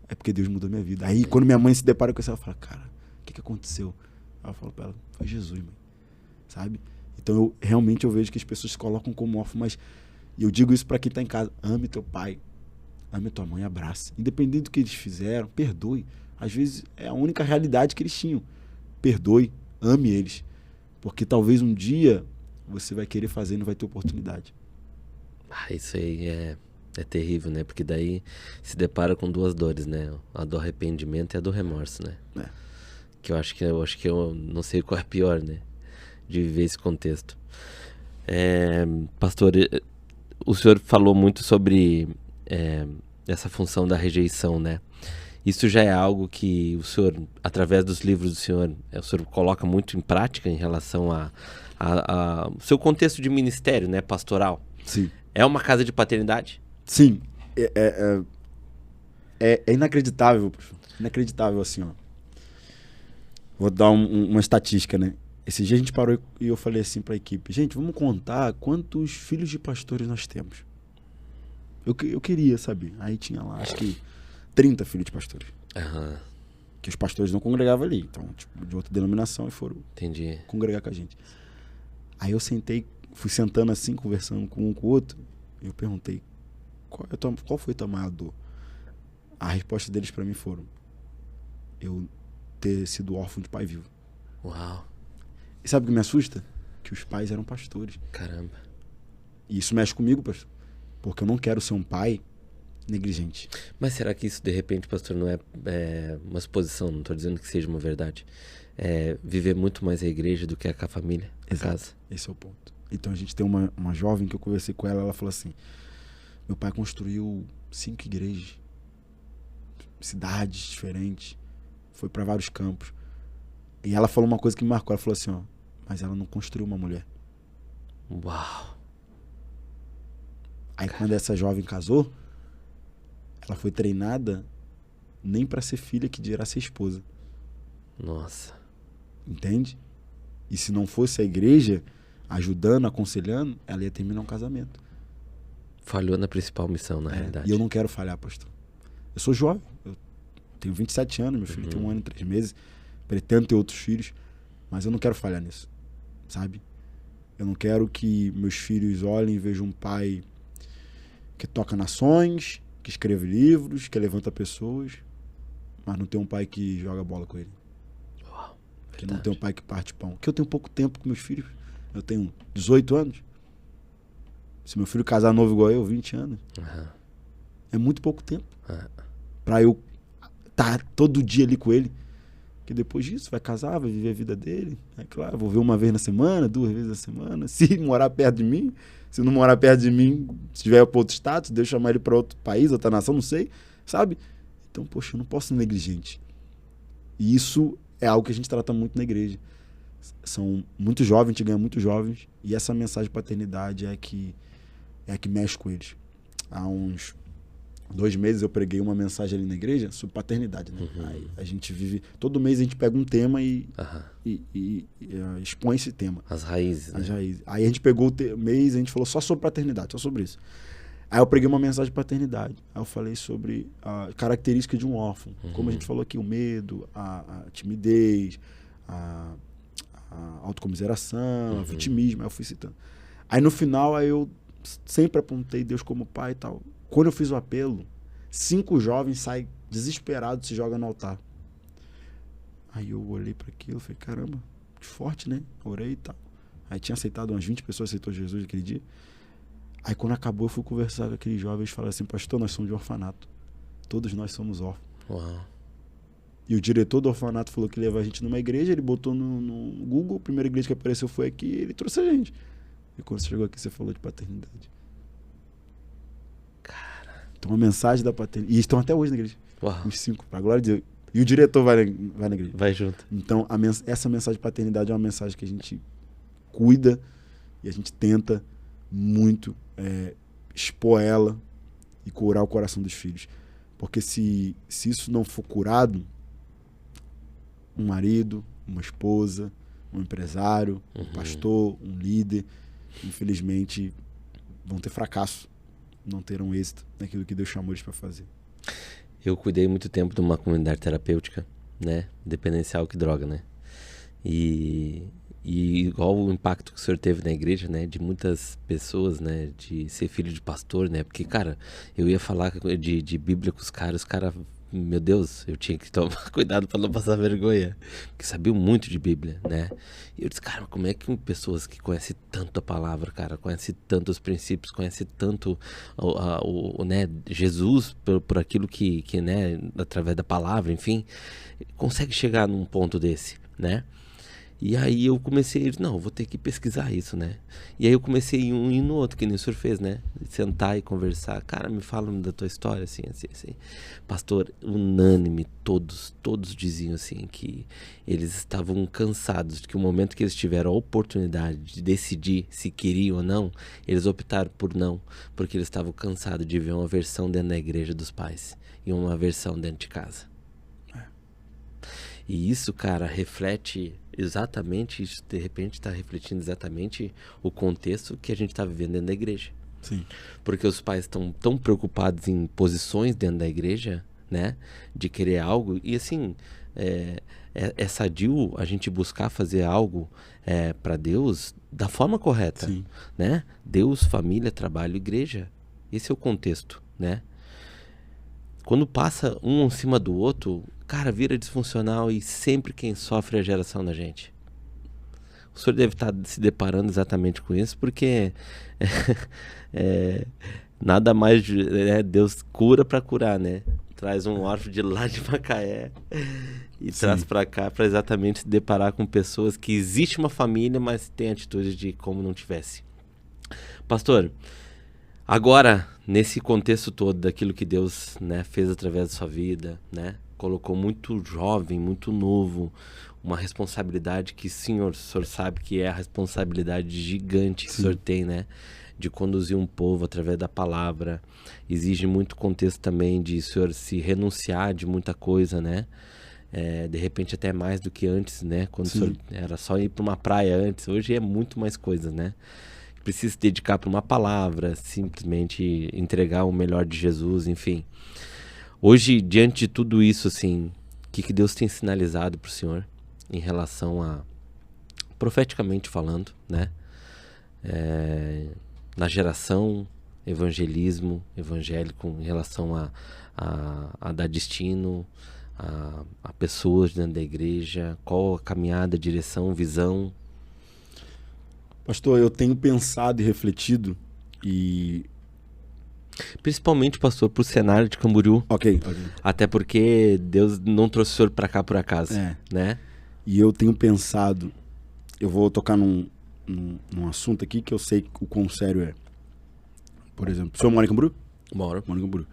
É porque Deus mudou minha vida. Aí, quando minha mãe se depara com isso, ela fala, cara, o que aconteceu? Aí eu falo pra ela, foi Jesus, mãe. Sabe? Então, realmente eu vejo que as pessoas se colocam como órfão, mas eu digo isso pra quem tá em casa. Ame teu pai, ame tua mãe, abraça. Independente do que eles fizeram, perdoe. Às vezes, é a única realidade que eles tinham. Perdoe, ame eles. Porque talvez um dia você vai querer fazer e não vai ter oportunidade. Isso aí é terrível, né? Porque daí se depara com duas dores, né? A do arrependimento e a do remorso, né? Que eu acho que eu não sei qual é pior, né? De viver esse contexto. Pastor, o senhor falou muito sobre essa função da rejeição, né? Isso já é algo que o senhor, através dos livros do senhor, o senhor coloca muito em prática em relação ao seu contexto de ministério, né? Pastoral. Sim. É uma casa de paternidade? Sim. É inacreditável, inacreditável assim, ó. Vou dar uma estatística, né? Esse dia a gente parou e eu falei assim pra equipe, gente, vamos contar quantos filhos de pastores nós temos. Eu queria saber. Aí tinha lá, acho que 30 filhos de pastores. Que os pastores não congregavam ali. Então, tipo, de outra denominação e foram congregar com a gente. Aí eu fui sentando assim, conversando com um com o outro. E eu perguntei, qual foi a tua maior dor? A resposta deles pra mim foram, eu ter sido órfão de pai vivo. Uau. E sabe o que me assusta? Que os pais eram pastores. Caramba. E isso mexe comigo, pastor. Porque eu não quero ser um pai negligente. Mas será que isso, de repente, pastor, não é uma suposição? Não estou dizendo que seja uma verdade. Viver muito mais a igreja do que a família, a casa. Esse é o ponto. Então a gente tem uma jovem que eu conversei com ela, ela falou assim, meu pai construiu 5 igrejas, cidades diferentes, foi para vários campos. E ela falou uma coisa que me marcou, ela falou assim, ó, mas ela não construiu uma mulher. Uau. Aí quando essa jovem casou, ela foi treinada nem para ser filha, que dirá ser esposa. Nossa. Entende? E se não fosse a igreja ajudando, aconselhando, ela ia terminar um casamento. Falhou na principal missão, na realidade. E eu não quero falhar, pastor. Eu sou jovem, eu tenho 27 anos, meu filho tem 1 ano e 3 meses, pretendo ter outros filhos, mas eu não quero falhar nisso, sabe? Eu não quero que meus filhos olhem e vejam um pai que toca nações, que escreve livros, que levanta pessoas, mas não tem um pai que joga bola com ele. Uau, que não tem um pai que parte pão. Que eu tenho pouco tempo com meus filhos. Eu tenho 18 anos. Se meu filho casar novo igual eu, 20 anos. É muito pouco tempo. Pra eu estar todo dia ali com ele. Que depois disso vai casar, vai viver a vida dele. É claro, vou ver 1 vez na semana, 2 vezes na semana. Se morar perto de mim, se não morar perto de mim, se tiver para outro status, deixa eu chamar ele para outro país, outra nação, não sei, sabe? Então, poxa, eu não posso ser negligente. E isso é algo que a gente trata muito na igreja. São muito jovens, a gente ganha muitos jovens, e essa mensagem de paternidade é a que mexe com eles. Há uns 2 meses eu preguei uma mensagem ali na igreja sobre paternidade, né? Aí a gente vive... Todo mês a gente pega um tema e expõe esse tema. As raízes, né? As raízes. Aí a gente pegou o mês e a gente falou só sobre paternidade, só sobre isso. Aí eu preguei uma mensagem de paternidade. Aí eu falei sobre a característica de um órfão. Como a gente falou aqui, o medo, a timidez, a autocomiseração, o vitimismo. Aí eu fui citando. Aí no final, eu sempre apontei Deus como pai e tal. Quando eu fiz o apelo, 5 jovens saem desesperados e se jogam no altar. Aí eu olhei para aquilo e falei, caramba, que forte, né? Orei e tal. Aí tinha aceitado, umas 20 pessoas aceitou Jesus naquele dia. Aí quando acabou, eu fui conversar com aqueles jovens e falei assim, pastor, nós somos de orfanato. Todos nós somos órfãos. Uau. E o diretor do orfanato falou que leva a gente numa igreja, ele botou no Google, a primeira igreja que apareceu foi aqui, e ele trouxe a gente. E quando você chegou aqui, você falou de paternidade. Então a mensagem da paternidade... E estão até hoje na igreja. Uau. Os 5, pra glória de Deus. E o diretor vai na igreja. Vai junto. Então essa mensagem de paternidade é uma mensagem que a gente cuida e a gente tenta muito expor ela e curar o coração dos filhos. Porque se isso não for curado, um marido, uma esposa, um empresário, um pastor, um líder, infelizmente vão ter fracasso. Não terão êxito naquilo que Deus chamou eles para fazer. Eu cuidei muito tempo de uma comunidade terapêutica, né? Dependencial que droga, né? E igual o impacto que o senhor teve na igreja, né? De muitas pessoas, né? De ser filho de pastor, né? Porque, cara, eu ia falar de Bíblia com os caras meu Deus, eu tinha que tomar cuidado para não passar vergonha, porque sabiam muito de Bíblia, né? E eu disse, cara, como é que pessoas que conhecem tanto a palavra, cara, conhecem tanto os princípios, conhecem tanto né, Jesus por aquilo que, né, através da palavra, enfim, consegue chegar num ponto desse, né? E aí eu comecei, não, vou ter que pesquisar isso, né? E aí eu comecei em um e no outro, que nem o senhor fez, né? Sentar e conversar. Cara, me fala da tua história, assim. Pastor, unânime, todos diziam assim que eles estavam cansados, de que o momento que eles tiveram a oportunidade de decidir se queriam ou não, eles optaram por não, porque eles estavam cansados de ver uma versão dentro da igreja dos pais e uma versão dentro de casa. E isso, cara, reflete exatamente, isso de repente está refletindo exatamente o contexto que a gente está vivendo dentro da igreja. Sim. Porque os pais estão tão preocupados em posições dentro da igreja, né? De querer algo. E assim, é sadio a gente buscar fazer algo para Deus da forma correta. Sim. Né? Deus, família, trabalho, igreja. Esse é o contexto, né? Quando passa um em cima do outro, cara, vira disfuncional e sempre quem sofre é a geração da gente. O senhor deve estar se deparando exatamente com isso, porque nada mais, Deus cura para curar, né? Traz um órfão de lá de Macaé e traz para cá para exatamente se deparar com pessoas que existe uma família, mas tem atitudes de como não tivesse. Pastor, agora, nesse contexto todo daquilo que Deus, né, fez através da sua vida, né, colocou muito jovem, muito novo, uma responsabilidade que o senhor sabe que é a responsabilidade gigante que o senhor tem, né, de conduzir um povo através da palavra. Exige muito contexto também de o senhor se renunciar de muita coisa, né, de repente até mais do que antes, né, quando o senhor era só ir para uma praia antes, hoje é muito mais coisas, né. Precisa se dedicar para uma palavra, simplesmente entregar o melhor de Jesus, enfim. Hoje, diante de tudo isso, assim, o que Deus tem sinalizado para o senhor em relação a, profeticamente falando, né? Na geração, evangelismo, evangélico, em relação a dar destino a pessoas dentro da igreja, qual a caminhada, direção, visão? Pastor, eu tenho pensado e refletido e... Principalmente, pastor, pro cenário de Camboriú. Ok. Até porque Deus não trouxe o senhor pra cá por acaso, né? E eu tenho pensado... Eu vou tocar num assunto aqui que eu sei o quão sério é. Por exemplo, o senhor mora em Camboriú? Moro em Camboriú.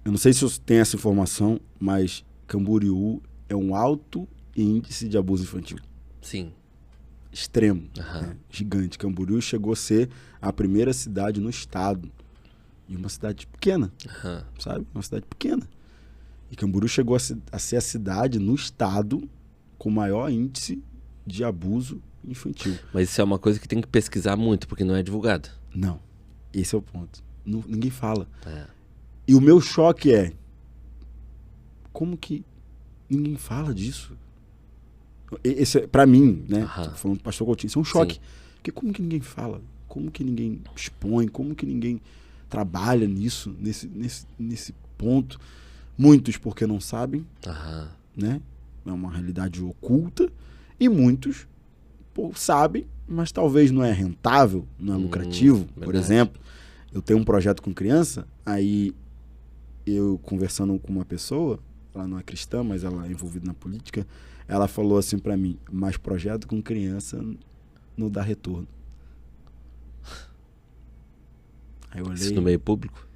Eu não sei se você tem essa informação, mas Camboriú é um alto índice de abuso infantil. Sim. Extremo, né? Gigante. Camboriú chegou a ser a primeira cidade no estado. E uma cidade pequena, sabe? Uma cidade pequena. E Camboriú chegou a ser a cidade no estado com maior índice de abuso infantil. Mas isso é uma coisa que tem que pesquisar muito, porque não é divulgado. Não. Esse é o ponto. Ninguém fala. E o meu choque é... Como que ninguém fala disso? Esse é, pra mim, né? Tô falando do pastor Coutinho, isso é um choque. Porque como que ninguém fala? Como que ninguém expõe? Como que ninguém trabalha nisso, nesse ponto? Muitos porque não sabem, né? É uma realidade oculta. E muitos sabem, mas talvez não é rentável, não é lucrativo. Por exemplo, eu tenho um projeto com criança, aí eu conversando com uma pessoa, ela não é cristã, mas ela é envolvida na política, ela falou assim pra mim, mas projeto com criança não dá retorno. Aí eu olhei... Isso no meio público?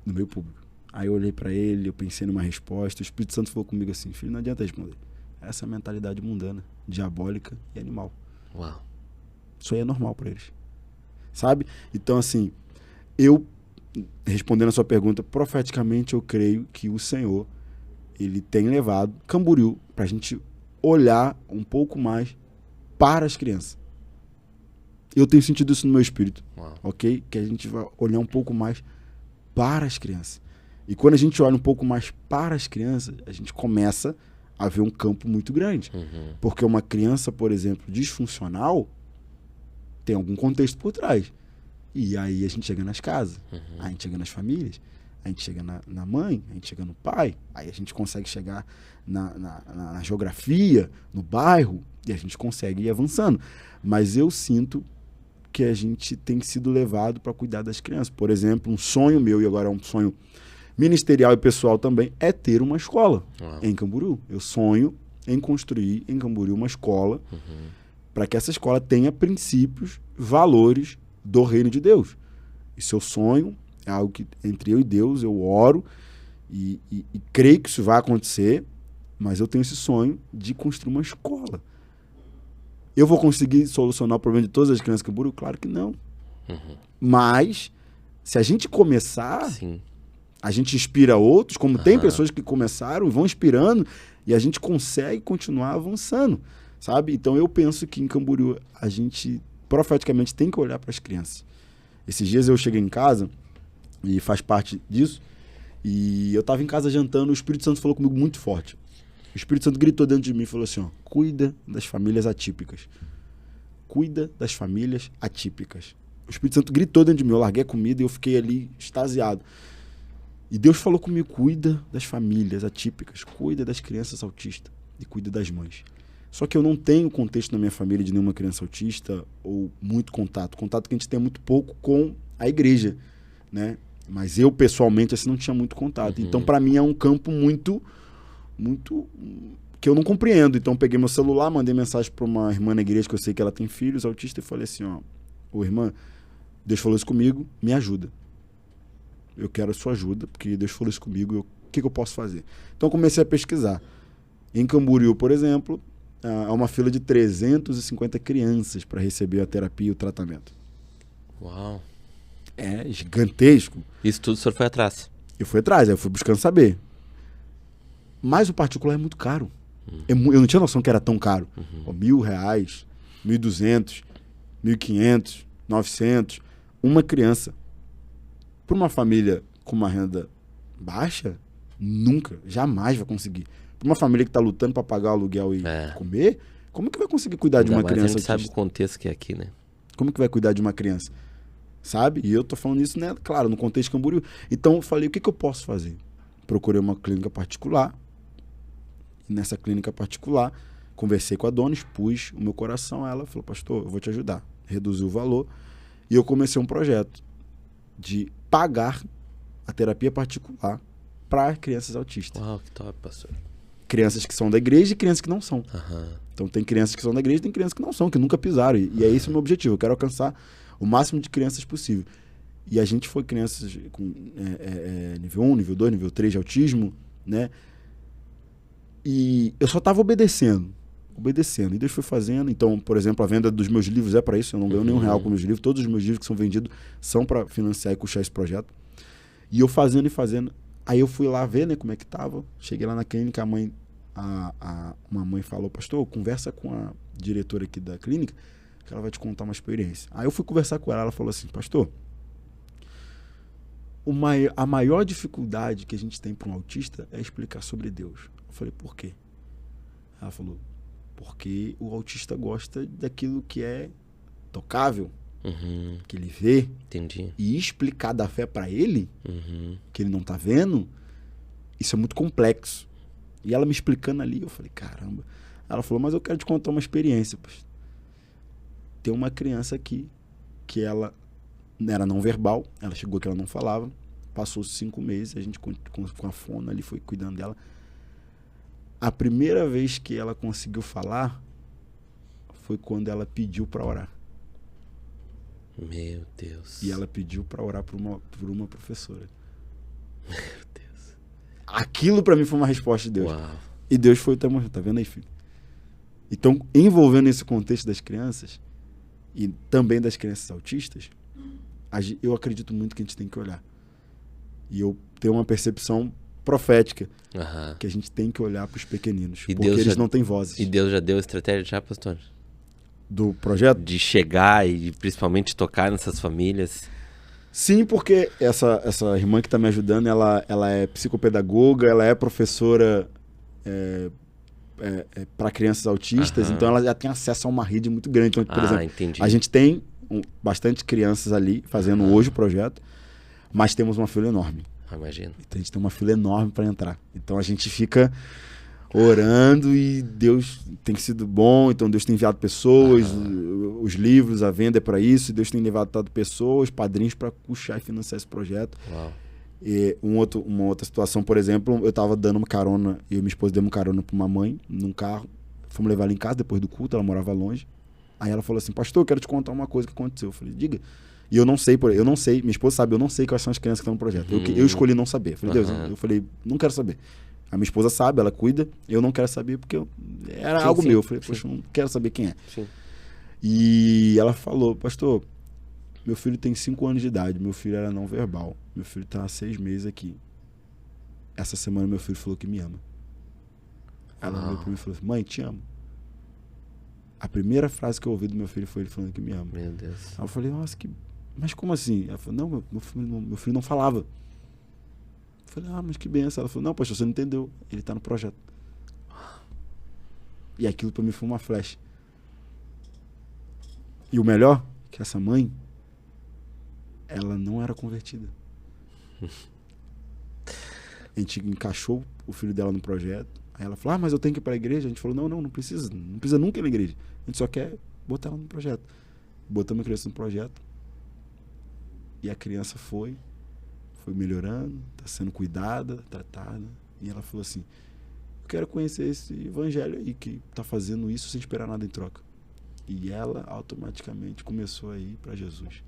No meio público. Aí eu olhei pra ele, eu pensei numa resposta, o Espírito Santo falou comigo assim, filho, não adianta responder. Essa é a mentalidade mundana, diabólica e animal. Uau. Isso aí é normal pra eles. Sabe? Então, assim, eu, respondendo a sua pergunta, profeticamente eu creio que o Senhor, ele tem levado Camboriú pra gente olhar um pouco mais para as crianças. Eu tenho sentido isso no meu espírito, ok? Que a gente vai olhar um pouco mais para as crianças. E quando a gente olha um pouco mais para as crianças, a gente começa a ver um campo muito grande. Porque uma criança, por exemplo, disfuncional, tem algum contexto por trás. E aí a gente chega nas casas, a gente chega nas famílias, a gente chega na mãe, a gente chega no pai, aí a gente consegue chegar na geografia, no bairro, e a gente consegue ir avançando. Mas eu sinto que a gente tem sido levado para cuidar das crianças. Por exemplo, um sonho meu, e agora é um sonho ministerial e pessoal também, é ter uma escola em Camboriú. Eu sonho em construir em Camboriú uma escola para que essa escola tenha princípios, valores do reino de Deus. Isso é o sonho, é algo que entre eu e Deus eu oro e creio que isso vai acontecer, mas eu tenho esse sonho de construir uma escola. Eu vou conseguir solucionar o problema de todas as crianças em Camboriú? Claro que não. Mas, se a gente começar, sim, a gente inspira outros, como tem pessoas que começaram e vão inspirando, e a gente consegue continuar avançando, sabe? Então, eu penso que em Camboriú a gente, profeticamente, tem que olhar para as crianças. Esses dias eu cheguei em casa, e faz parte disso, e eu estava em casa jantando, o Espírito Santo falou comigo muito forte. O Espírito Santo gritou dentro de mim e falou assim, ó, cuida das famílias atípicas. Cuida das famílias atípicas. O Espírito Santo gritou dentro de mim, eu larguei a comida e eu fiquei ali extasiado. E Deus falou comigo, cuida das famílias atípicas, cuida das crianças autistas e cuida das mães. Só que eu não tenho contexto na minha família de nenhuma criança autista ou muito contato. Contato que a gente tem muito pouco com a igreja, né? Mas eu, pessoalmente, assim, não tinha muito contato. Então, para mim, é um campo muito que eu não compreendo. Então, peguei meu celular, mandei mensagem para uma irmã na igreja que eu sei que ela tem filhos autistas e falei assim, ó, ô irmã, Deus falou isso comigo, me ajuda. Eu quero a sua ajuda, porque Deus falou isso comigo, o que eu posso fazer? Então, comecei a pesquisar. Em Camboriú, por exemplo, há uma fila de 350 crianças para receber a terapia e o tratamento. Uau! É gigantesco. Isso tudo o senhor foi atrás? Eu fui atrás, eu fui buscando saber. Mas o particular é muito caro. Eu não tinha noção que era tão caro. R$1.000, 1.200, 1.500, 900. Uma criança. Para uma família com uma renda baixa, nunca, jamais vai conseguir. Para uma família que está lutando para pagar o aluguel e comer, como que vai conseguir cuidar de uma criança? A gente sabe o contexto que é aqui, né? Como que vai cuidar de uma criança? Sabe? E eu tô falando isso, né? Claro, no contexto Camboriú. Então eu falei, o que eu posso fazer? Procurei uma clínica particular. E nessa clínica particular, conversei com a dona, expus o meu coração a ela. Falou, pastor, eu vou te ajudar. Reduziu o valor. E eu comecei um projeto de pagar a terapia particular para crianças autistas. Uau, que top, pastor. Crianças que são da igreja e crianças que não são. Então tem crianças que são da igreja e tem crianças que não são, que nunca pisaram. E é esse o meu objetivo. Eu quero alcançar o máximo de crianças possível. E a gente foi crianças com nível 1, nível 2, nível 3 de autismo, né? E eu só estava obedecendo. E Deus foi fazendo. Então, por exemplo, a venda dos meus livros é para isso. Eu não ganho nenhum real com meus livros. Todos os meus livros que são vendidos são para financiar e custear esse projeto. E eu fazendo. Aí eu fui lá ver, né, como é que tava. Cheguei lá na clínica, uma mãe falou, pastor, conversa com a diretora aqui da clínica, que ela vai te contar uma experiência. Aí eu fui conversar com ela falou assim, pastor, a maior dificuldade que a gente tem para um autista é explicar sobre Deus. Eu falei, por quê? Ela falou, porque o autista gosta daquilo que é tocável, que ele vê. Entendi. E explicar da fé para ele, que ele não tá vendo, isso é muito complexo. E ela me explicando ali, eu falei, caramba. Ela falou, mas eu quero te contar uma experiência. Tem uma criança aqui que ela era não verbal, ela chegou que ela não falava, passou 5 meses, a gente com a fono ali foi cuidando dela. A primeira vez que ela conseguiu falar foi quando ela pediu para orar. Meu Deus. E ela pediu para orar por uma professora. Meu Deus. Aquilo para mim foi uma resposta de Deus. Uau. E Deus foi, tá vendo aí, filho? Então, envolvendo esse contexto das crianças e também das crianças autistas, eu acredito muito que a gente tem que olhar. E eu tenho uma percepção profética, que a gente tem que olhar para os pequeninos, porque eles não têm vozes. E Deus já deu estratégia já, pastor? Do projeto? De chegar e principalmente tocar nessas famílias. Sim, porque essa irmã que está me ajudando, ela é psicopedagoga, ela é professora para crianças autistas, então ela já tem acesso a uma rede muito grande. Então, por exemplo, entendi. A gente tem bastante crianças ali fazendo hoje o projeto, mas temos uma fila enorme. imagino. Então a gente tem uma fila enorme para entrar. Então a gente fica orando e Deus tem sido bom, então Deus tem enviado pessoas, os livros, a venda é para isso, Deus tem levantado pessoas, padrinhos para puxar e financiar esse projeto. Uau. E uma outra situação, por exemplo, eu tava dando uma carona, eu e minha esposa demos uma carona para uma mãe num carro, fomos levar ela em casa depois do culto, ela morava longe. Aí ela falou assim, pastor, eu quero te contar uma coisa que aconteceu. Eu falei, diga. E eu não sei, minha esposa sabe, eu não sei quais são as crianças que estão no projeto. Eu escolhi não saber. Eu falei, Deus, eu falei, não quero saber. A minha esposa sabe, ela cuida, eu não quero saber porque era algo meu. Eu falei, poxa, eu não quero saber quem é. Sim. E ela falou, pastor, meu filho tem 5 anos de idade, meu filho era não verbal, meu filho tá há 6 meses aqui. Essa semana meu filho falou que me ama. Ela olhou pra mim e falou assim, mãe, te amo. A primeira frase que eu ouvi do meu filho foi ele falando que me ama. Meu Deus. Aí eu falei, nossa, mas como assim? Ela falou, não, meu filho não falava. Eu falei, mas que benção. Ela falou, não, pastor, você não entendeu. Ele tá no projeto. E aquilo pra mim foi uma flecha. E o melhor, que essa mãe, ela não era convertida. A gente encaixou o filho dela no projeto. Aí ela falou, mas eu tenho que ir pra igreja. A gente falou, não precisa nunca ir na igreja. A gente só quer botar ela no projeto. Botamos a criança no projeto. E a criança foi melhorando, tá sendo cuidada, tratada. E ela falou assim, eu quero conhecer esse evangelho aí que tá fazendo isso sem esperar nada em troca. E ela automaticamente começou a ir para Jesus.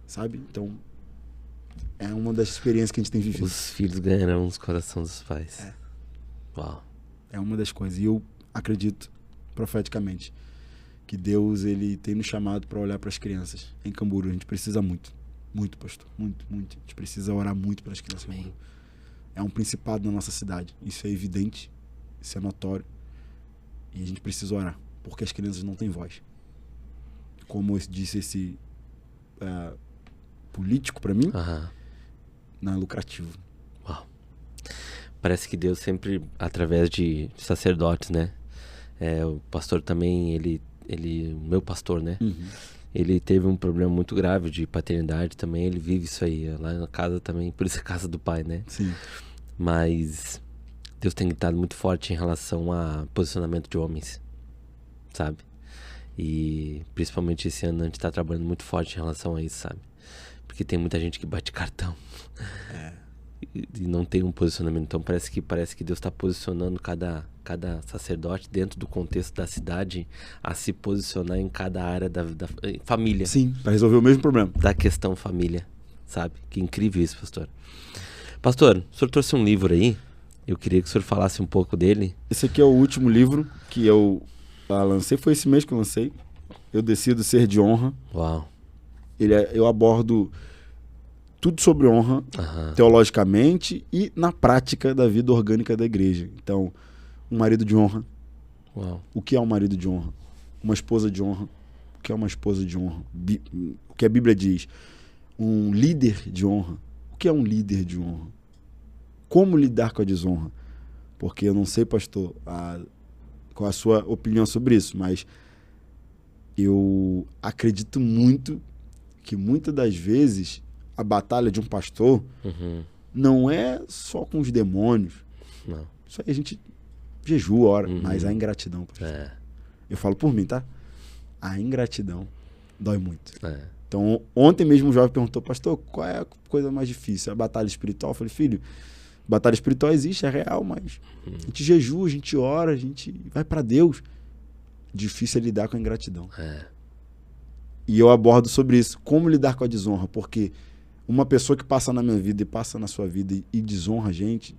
Sabe? Então, é uma das experiências que a gente tem vivido. Os filhos ganharão os corações dos pais. Uau. É uma das coisas. E eu acredito, profeticamente, que Deus, ele tem nos chamado para olhar para as crianças. Em Camburu, a gente precisa muito. Muito, pastor. Muito. A gente precisa orar muito pelas crianças. Amém. É um principado na nossa cidade. Isso é evidente. Isso é notório. E a gente precisa orar. Porque as crianças não têm voz. Como disse esse político para mim, não é lucrativo. Uau. Parece que Deus sempre, através de sacerdotes, né? O pastor também, meu pastor, né? Ele teve um problema muito grave de paternidade também, ele vive isso aí. Lá na casa também, por isso é a casa do pai, né? Sim. Mas Deus tem estado muito forte em relação a posicionamento de homens, sabe? E principalmente esse ano a gente tá trabalhando muito forte em relação a isso, sabe? Porque tem muita gente que bate cartão. E não tem um posicionamento. Então parece que Deus está posicionando cada sacerdote dentro do contexto da cidade a se posicionar em cada área da família. Sim, para resolver o mesmo problema. Da questão família, sabe? Que incrível isso, pastor. Pastor, o senhor trouxe um livro aí. Eu queria que o senhor falasse um pouco dele. Esse aqui é o último livro que eu lancei. Foi esse mês que eu lancei. Eu Decido Ser de Honra. Uau. Eu abordo tudo sobre honra, teologicamente e na prática da vida orgânica da igreja. Então, um marido de honra. Uau. O que é um marido de honra? Uma esposa de honra. O que é uma esposa de honra? O que a Bíblia diz? Um líder de honra. O que é um líder de honra? Como lidar com a desonra? Porque eu não sei, pastor, qual a sua opinião sobre isso, mas eu acredito muito que muitas das vezes a batalha de um pastor não é só com os demônios. Não. Isso aí a gente jejua, ora, mas a ingratidão, pastor. Eu falo por mim, tá? A ingratidão dói muito. Então, ontem mesmo um jovem perguntou, pastor, qual é a coisa mais difícil? A batalha espiritual? Eu falei, filho, batalha espiritual existe, é real, mas a gente jejua, a gente ora, a gente vai para Deus. Difícil é lidar com a ingratidão. E eu abordo sobre isso, como lidar com a desonra, porque uma pessoa que passa na minha vida e passa na sua vida e desonra a gente,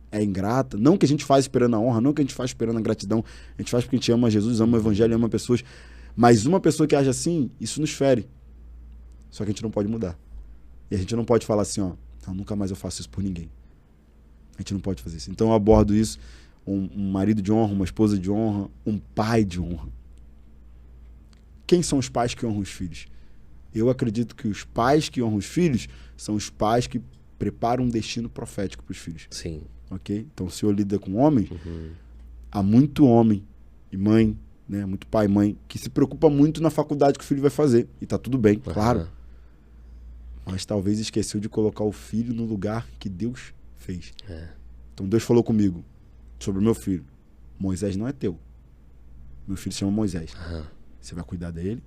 é ingrata. Não que a gente faz esperando a honra, não que a gente faz esperando a gratidão, a gente faz porque a gente ama Jesus, ama o evangelho, ama pessoas, mas uma pessoa que age assim, isso nos fere. Só que a gente não pode mudar. E a gente não pode falar assim, não, nunca mais eu faço isso por ninguém. A gente não pode fazer isso. Então eu abordo isso, um marido de honra, uma esposa de honra, um pai de honra. Quem são os pais que honram os filhos? Eu acredito que os pais que honram os filhos são os pais que preparam um destino profético para os filhos. Sim. Ok? Então, o Senhor lida com homens, há muito homem e mãe, né? Muito pai e mãe, que se preocupa muito na faculdade que o filho vai fazer. E tá tudo bem, claro. mas talvez esqueceu de colocar o filho no lugar que Deus fez. Então Deus falou comigo sobre o meu filho. Moisés não é teu. Meu filho se chama Moisés. Você vai cuidar dele,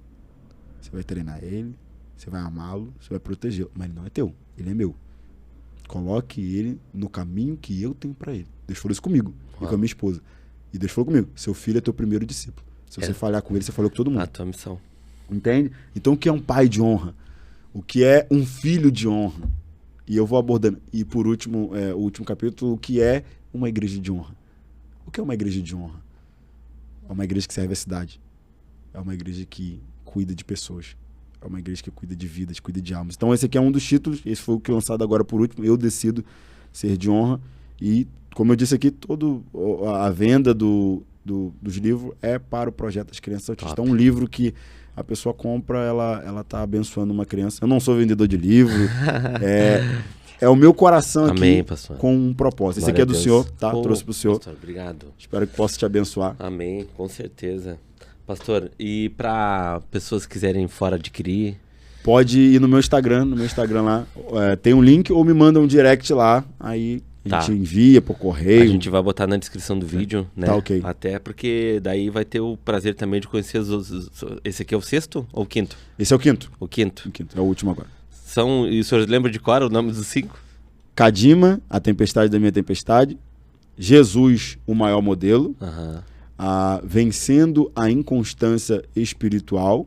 você vai treinar ele, você vai amá-lo, você vai protegê-lo. Mas ele não é teu, ele é meu. Coloque ele no caminho que eu tenho para ele. Deus falou isso comigo e com a minha esposa. E Deus falou comigo, seu filho é teu primeiro discípulo. Se você falhar com ele, você falou com todo mundo. A tua missão. Entende? Então o que é um pai de honra? O que é um filho de honra? E eu vou abordando. E por último, o último capítulo, o que é uma igreja de honra? O que é uma igreja de honra? É uma igreja que serve a cidade. É uma igreja que cuida de pessoas. É uma igreja que cuida de vidas, cuida de almas. Então esse aqui é um dos títulos. Esse foi o que lançado agora por último. Eu decido ser de honra. E como eu disse aqui, toda a venda dos livros é para o projeto das crianças autistas. Então um livro que a pessoa compra, ela tá abençoando uma criança. Eu não sou vendedor de livro. É o meu coração aqui. Amém, pastor. Com um propósito. Esse aqui é do Senhor, tá? Trouxe pro Senhor. Pastor, obrigado. Espero que possa te abençoar. Amém, com certeza. Pastor, e para pessoas que quiserem fora adquirir? Pode ir no meu Instagram lá. Tem um link ou me manda um direct lá. Aí a gente envia por correio. A gente vai botar na descrição do vídeo, né? Tá, ok. Até porque daí vai ter o prazer também de conhecer Esse aqui é o sexto ou o quinto? Esse é o quinto. O quinto. O quinto, é o último agora. E o senhor lembra de qual o nome dos 5? Kadima, a tempestade da minha tempestade. Jesus, o maior modelo. Vencendo a inconstância espiritual.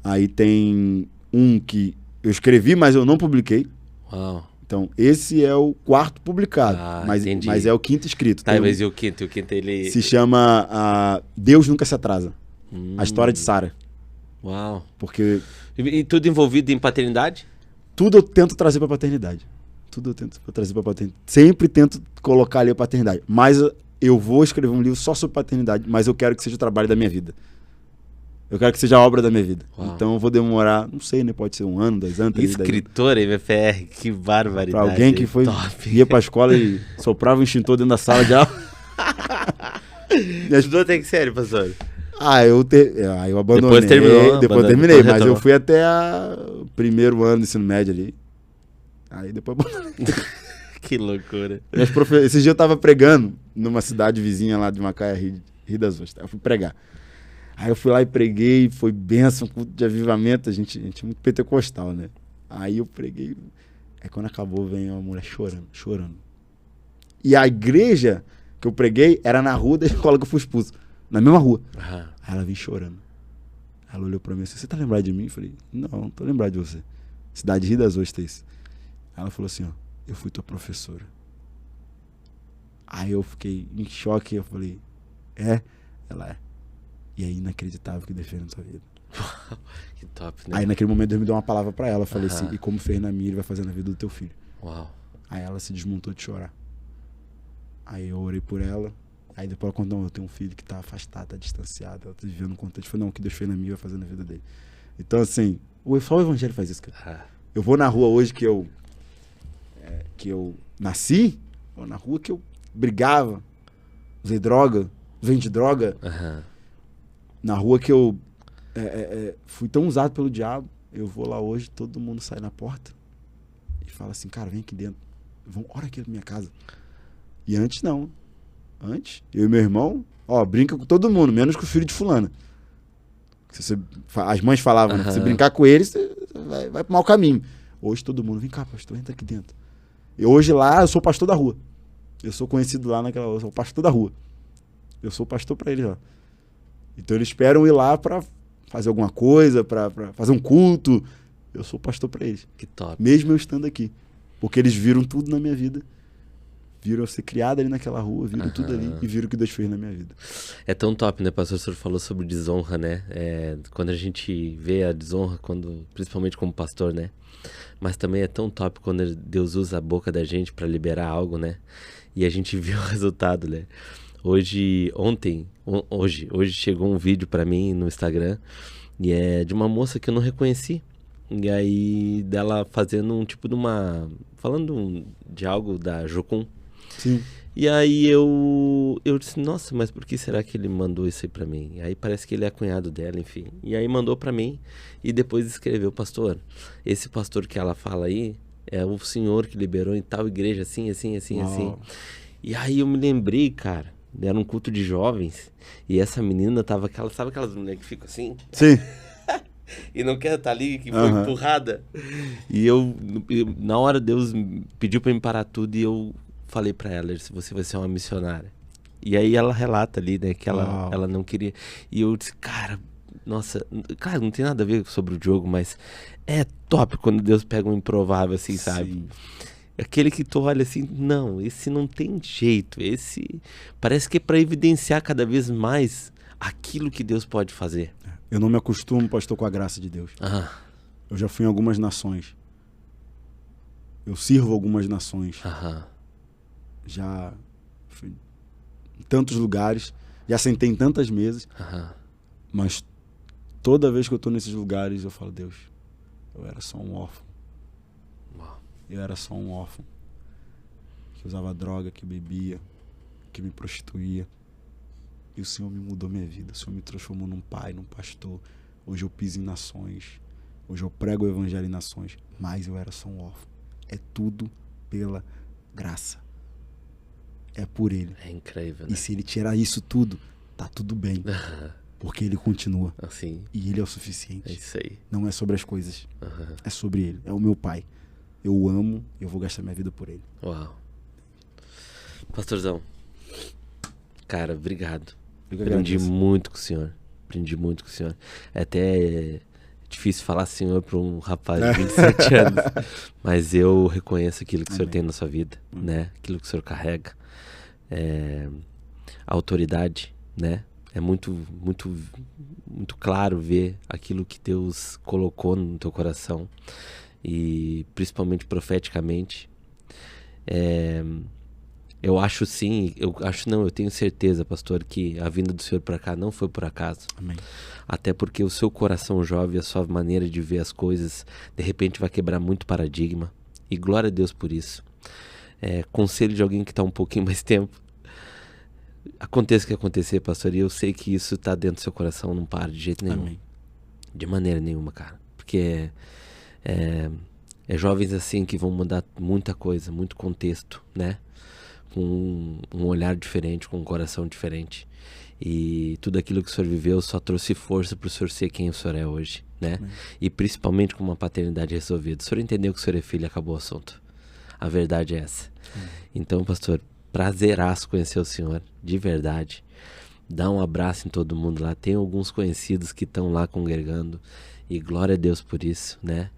Aí tem um que eu escrevi, mas eu não publiquei. Uau. Então, esse é o quarto publicado, mas é o quinto escrito. Tá, mas e o quinto? O quinto ele... Se chama Deus Nunca Se Atrasa. A história de Sara. Uau. Porque... E tudo envolvido em paternidade? Tudo eu tento trazer para paternidade. Sempre tento colocar ali a paternidade. Mas eu vou escrever um livro só sobre paternidade, mas eu quero que seja o trabalho da minha vida. Eu quero que seja a obra da minha vida. Uau. Então eu vou demorar, não sei, né? Pode ser 1 ano, 2 anos, 3 anos. Escritor, MFR, que barbaridade. Pra alguém que ia pra escola e soprava o extintor dentro da sala de aula. Estudou até que sério, pastor? Eu abandonei. Depois terminei, mas eu fui até o primeiro ano do ensino médio ali. Aí depois abandonei. Que loucura. Esse dia eu tava pregando numa cidade vizinha lá de Macaé, Rio das Ostras. Eu fui pregar. Aí eu fui lá e preguei, foi bênção, culto de avivamento, a gente é muito pentecostal, né? Aí eu preguei, aí quando acabou vem uma mulher chorando. E a igreja que eu preguei era na rua da escola que eu fui expulso, na mesma rua. Aí ela veio chorando. Ela olhou pra mim assim, você tá lembrado de mim? Eu falei, não tô lembrado de você. Cidade de Rio das Ostras. Ela falou assim, ó, eu fui tua professora. Aí eu fiquei em choque, eu falei, ela é. E é inacreditável que Deus fez na sua vida. Que top, né? Aí naquele momento Deus me deu uma palavra pra ela. Eu falei assim, e como fez na minha, ele vai fazer na vida do teu filho. Uau. Aí ela se desmontou de chorar. Aí eu orei por ela. Aí depois ela contou, não, eu tenho um filho que tá afastado, tá distanciado. Ela tá vivendo um contexto. Eu falei, não, o que Deus fez na minha, vai fazer na vida dele. Então assim, só o evangelho faz isso, cara. Eu vou na rua hoje que eu nasci, ou na rua que eu brigava, usei droga, vendi droga. Na rua que eu fui tão usado pelo diabo, eu vou lá hoje, todo mundo sai na porta e fala assim, cara, vem aqui dentro, ora aqui na minha casa. E antes não. Antes, eu e meu irmão, brinca com todo mundo, menos com o filho de fulana. As mães falavam, né? Se brincar com eles, você vai pro mau caminho. Hoje todo mundo, vem cá, pastor, entra aqui dentro. E hoje lá, eu sou pastor da rua. Eu sou conhecido lá eu sou o pastor da rua. Eu sou pastor pra eles lá. Então eles esperam ir lá pra fazer alguma coisa, pra fazer um culto. Eu sou pastor pra eles. Que top. Mesmo eu estando aqui. Porque eles viram tudo na minha vida. Viram eu ser criado ali naquela rua, viram tudo ali e viram o que Deus fez na minha vida. É tão top, né, pastor? O senhor falou sobre desonra, né? Quando a gente vê a desonra, principalmente como pastor, né? Mas também é tão top quando Deus usa a boca da gente pra liberar algo, né? E a gente viu o resultado, né? Hoje chegou um vídeo pra mim no Instagram e é de uma moça que eu não reconheci. E aí dela fazendo um tipo de falando de algo da Jocum. Sim. E aí eu disse, nossa, mas por que será que ele mandou isso aí pra mim? E aí parece que ele é cunhado dela, enfim. E aí mandou pra mim e depois escreveu, pastor, esse pastor que ela fala aí é o senhor que liberou em tal igreja, assim. E aí eu me lembrei, cara, era um culto de jovens e essa menina tava sabe aquelas mulheres que ficam assim? Sim. E não quer estar ali, que foi empurrada. E eu, na hora Deus pediu pra me parar tudo e eu falei pra ela, disse, você vai ser uma missionária. E aí ela relata ali, né, que ela não queria. E eu disse, cara, nossa, cara, não tem nada a ver sobre o jogo, mas é top quando Deus pega um improvável assim, sabe? Aquele que tu olha assim, não, esse não tem jeito, esse parece que é pra evidenciar cada vez mais aquilo que Deus pode fazer. Eu não me acostumo, pastor, com a graça de Deus. Eu já fui em algumas nações. Eu sirvo algumas nações. Já fui em tantos lugares, já sentei em tantas mesas, mas toda vez que eu tô nesses lugares eu falo, Deus, eu era só um órfão. Eu era só um órfão que usava droga, que bebia, que me prostituía. E o Senhor me mudou minha vida, o Senhor me transformou num pai, num pastor. Hoje eu piso em nações, hoje eu prego o evangelho em nações, mas eu era só um órfão. É tudo pela graça. É por Ele. É incrível, né? E se Ele tirar isso tudo, tá tudo bem. Porque Ele continua. Assim. E Ele é o suficiente. É isso aí. Não é sobre as coisas. É sobre Ele. É o meu Pai. Eu o amo e eu vou gastar minha vida por Ele. Uau. Pastorzão, cara, obrigado. Aprendi muito com o senhor. É até difícil falar senhor para um rapaz de 27 anos. Mas eu reconheço aquilo que o senhor tem na sua vida, né? Aquilo que o senhor carrega. A autoridade, né? É muito claro ver aquilo que Deus colocou no teu coração. E principalmente profeticamente. Eu acho sim, eu tenho certeza, pastor, que a vinda do Senhor para cá não foi por acaso. Amém. Até porque o seu coração jovem, a sua maneira de ver as coisas, de repente vai quebrar muito paradigma. E glória a Deus por isso. Conselho de alguém que está um pouquinho mais tempo. Aconteça o que acontecer, pastor, e eu sei que isso está dentro do seu coração, não para de jeito nenhum. Amém. De maneira nenhuma, cara. Porque é jovens assim que vão mudar muita coisa, muito contexto, né? Com um olhar diferente, com um coração diferente. E tudo aquilo que o senhor viveu só trouxe força para o senhor ser quem o senhor é hoje, né? E principalmente com uma paternidade resolvida. O senhor entendeu que o senhor é filho e acabou o assunto. A verdade é essa. Então, pastor, prazeraço conhecer o senhor, de verdade. Dá um abraço em todo mundo lá. Tem alguns conhecidos que estão lá congregando. E glória a Deus por isso, né?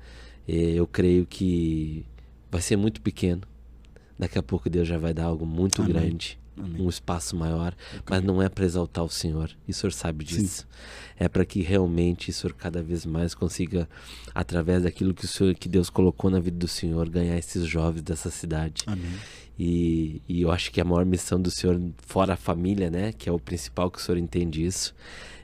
Eu creio que vai ser muito pequeno. Daqui a pouco Deus já vai dar algo muito grande, um espaço maior, mas não é para exaltar o Senhor, e o Senhor sabe disso. Sim. É para que realmente o Senhor cada vez mais consiga, através daquilo que Deus colocou na vida do Senhor, ganhar esses jovens dessa cidade. Amém. E eu acho que a maior missão do Senhor, fora a família, né, que é o principal que o Senhor entende isso,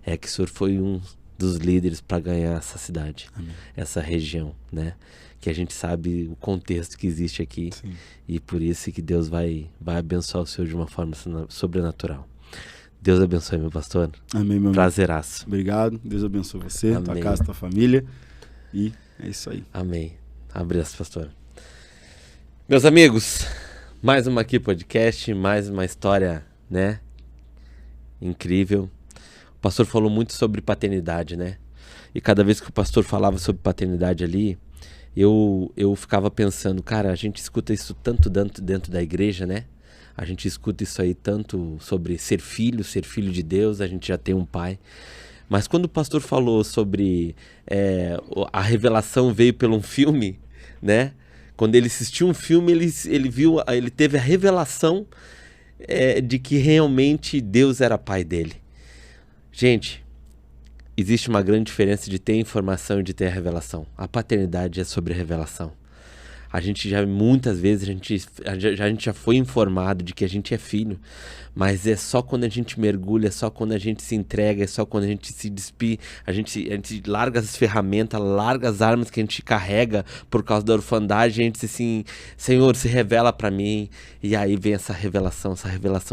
é que o Senhor foi um dos líderes para ganhar essa cidade, essa região, né? Que a gente sabe o contexto que existe aqui. Sim. E por isso que Deus vai abençoar o Senhor de uma forma sobrenatural. Deus abençoe, meu pastor. Amém, meu Prazeraço. Obrigado. Deus abençoe você, tua casa, tua família. E é isso aí. Amém. Abraço, pastor. Meus amigos, mais uma aqui podcast, mais uma história, né? Incrível. O pastor falou muito sobre paternidade, né? E cada vez que o pastor falava sobre paternidade ali, eu ficava pensando, cara, a gente escuta isso tanto dentro da igreja, né? A gente escuta isso aí tanto sobre ser filho de Deus, a gente já tem um pai. Mas quando o pastor falou sobre a revelação veio por um filme, né? Quando ele assistiu um filme, ele teve a revelação de que realmente Deus era pai dele. Gente, existe uma grande diferença de ter informação e de ter a revelação. A paternidade é sobre revelação. A gente já, muitas vezes, a gente já foi informado de que a gente é filho, mas é só quando a gente mergulha, é só quando a gente se entrega, é só quando a gente se despide, a gente larga as ferramentas, larga as armas que a gente carrega por causa da orfandade, a gente diz assim, Senhor, se revela para mim, e aí vem essa revelação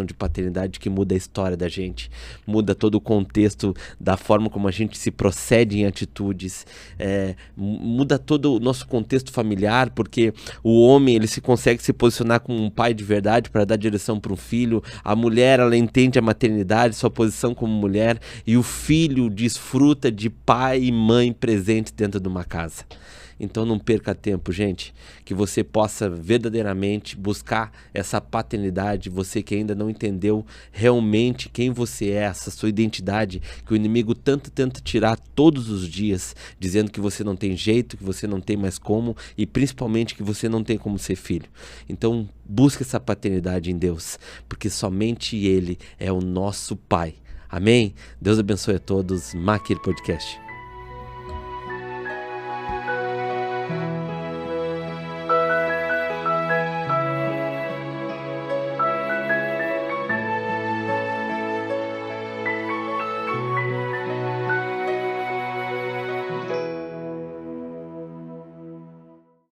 de paternidade que muda a história da gente, muda todo o contexto da forma como a gente se procede em atitudes, muda todo o nosso contexto familiar, porque o homem, ele consegue se posicionar como um pai de verdade para dar direção para um filho, a mulher, ela entende a maternidade, sua posição como mulher, e o filho desfruta de pai e mãe presentes dentro de uma casa. Então não perca tempo, gente, que você possa verdadeiramente buscar essa paternidade, você que ainda não entendeu realmente quem você é, essa sua identidade, que o inimigo tanto tenta tirar todos os dias, dizendo que você não tem jeito, que você não tem mais como, e principalmente que você não tem como ser filho. Então busque essa paternidade em Deus, porque somente Ele é o nosso Pai. Amém? Deus abençoe a todos. Maquir Podcast.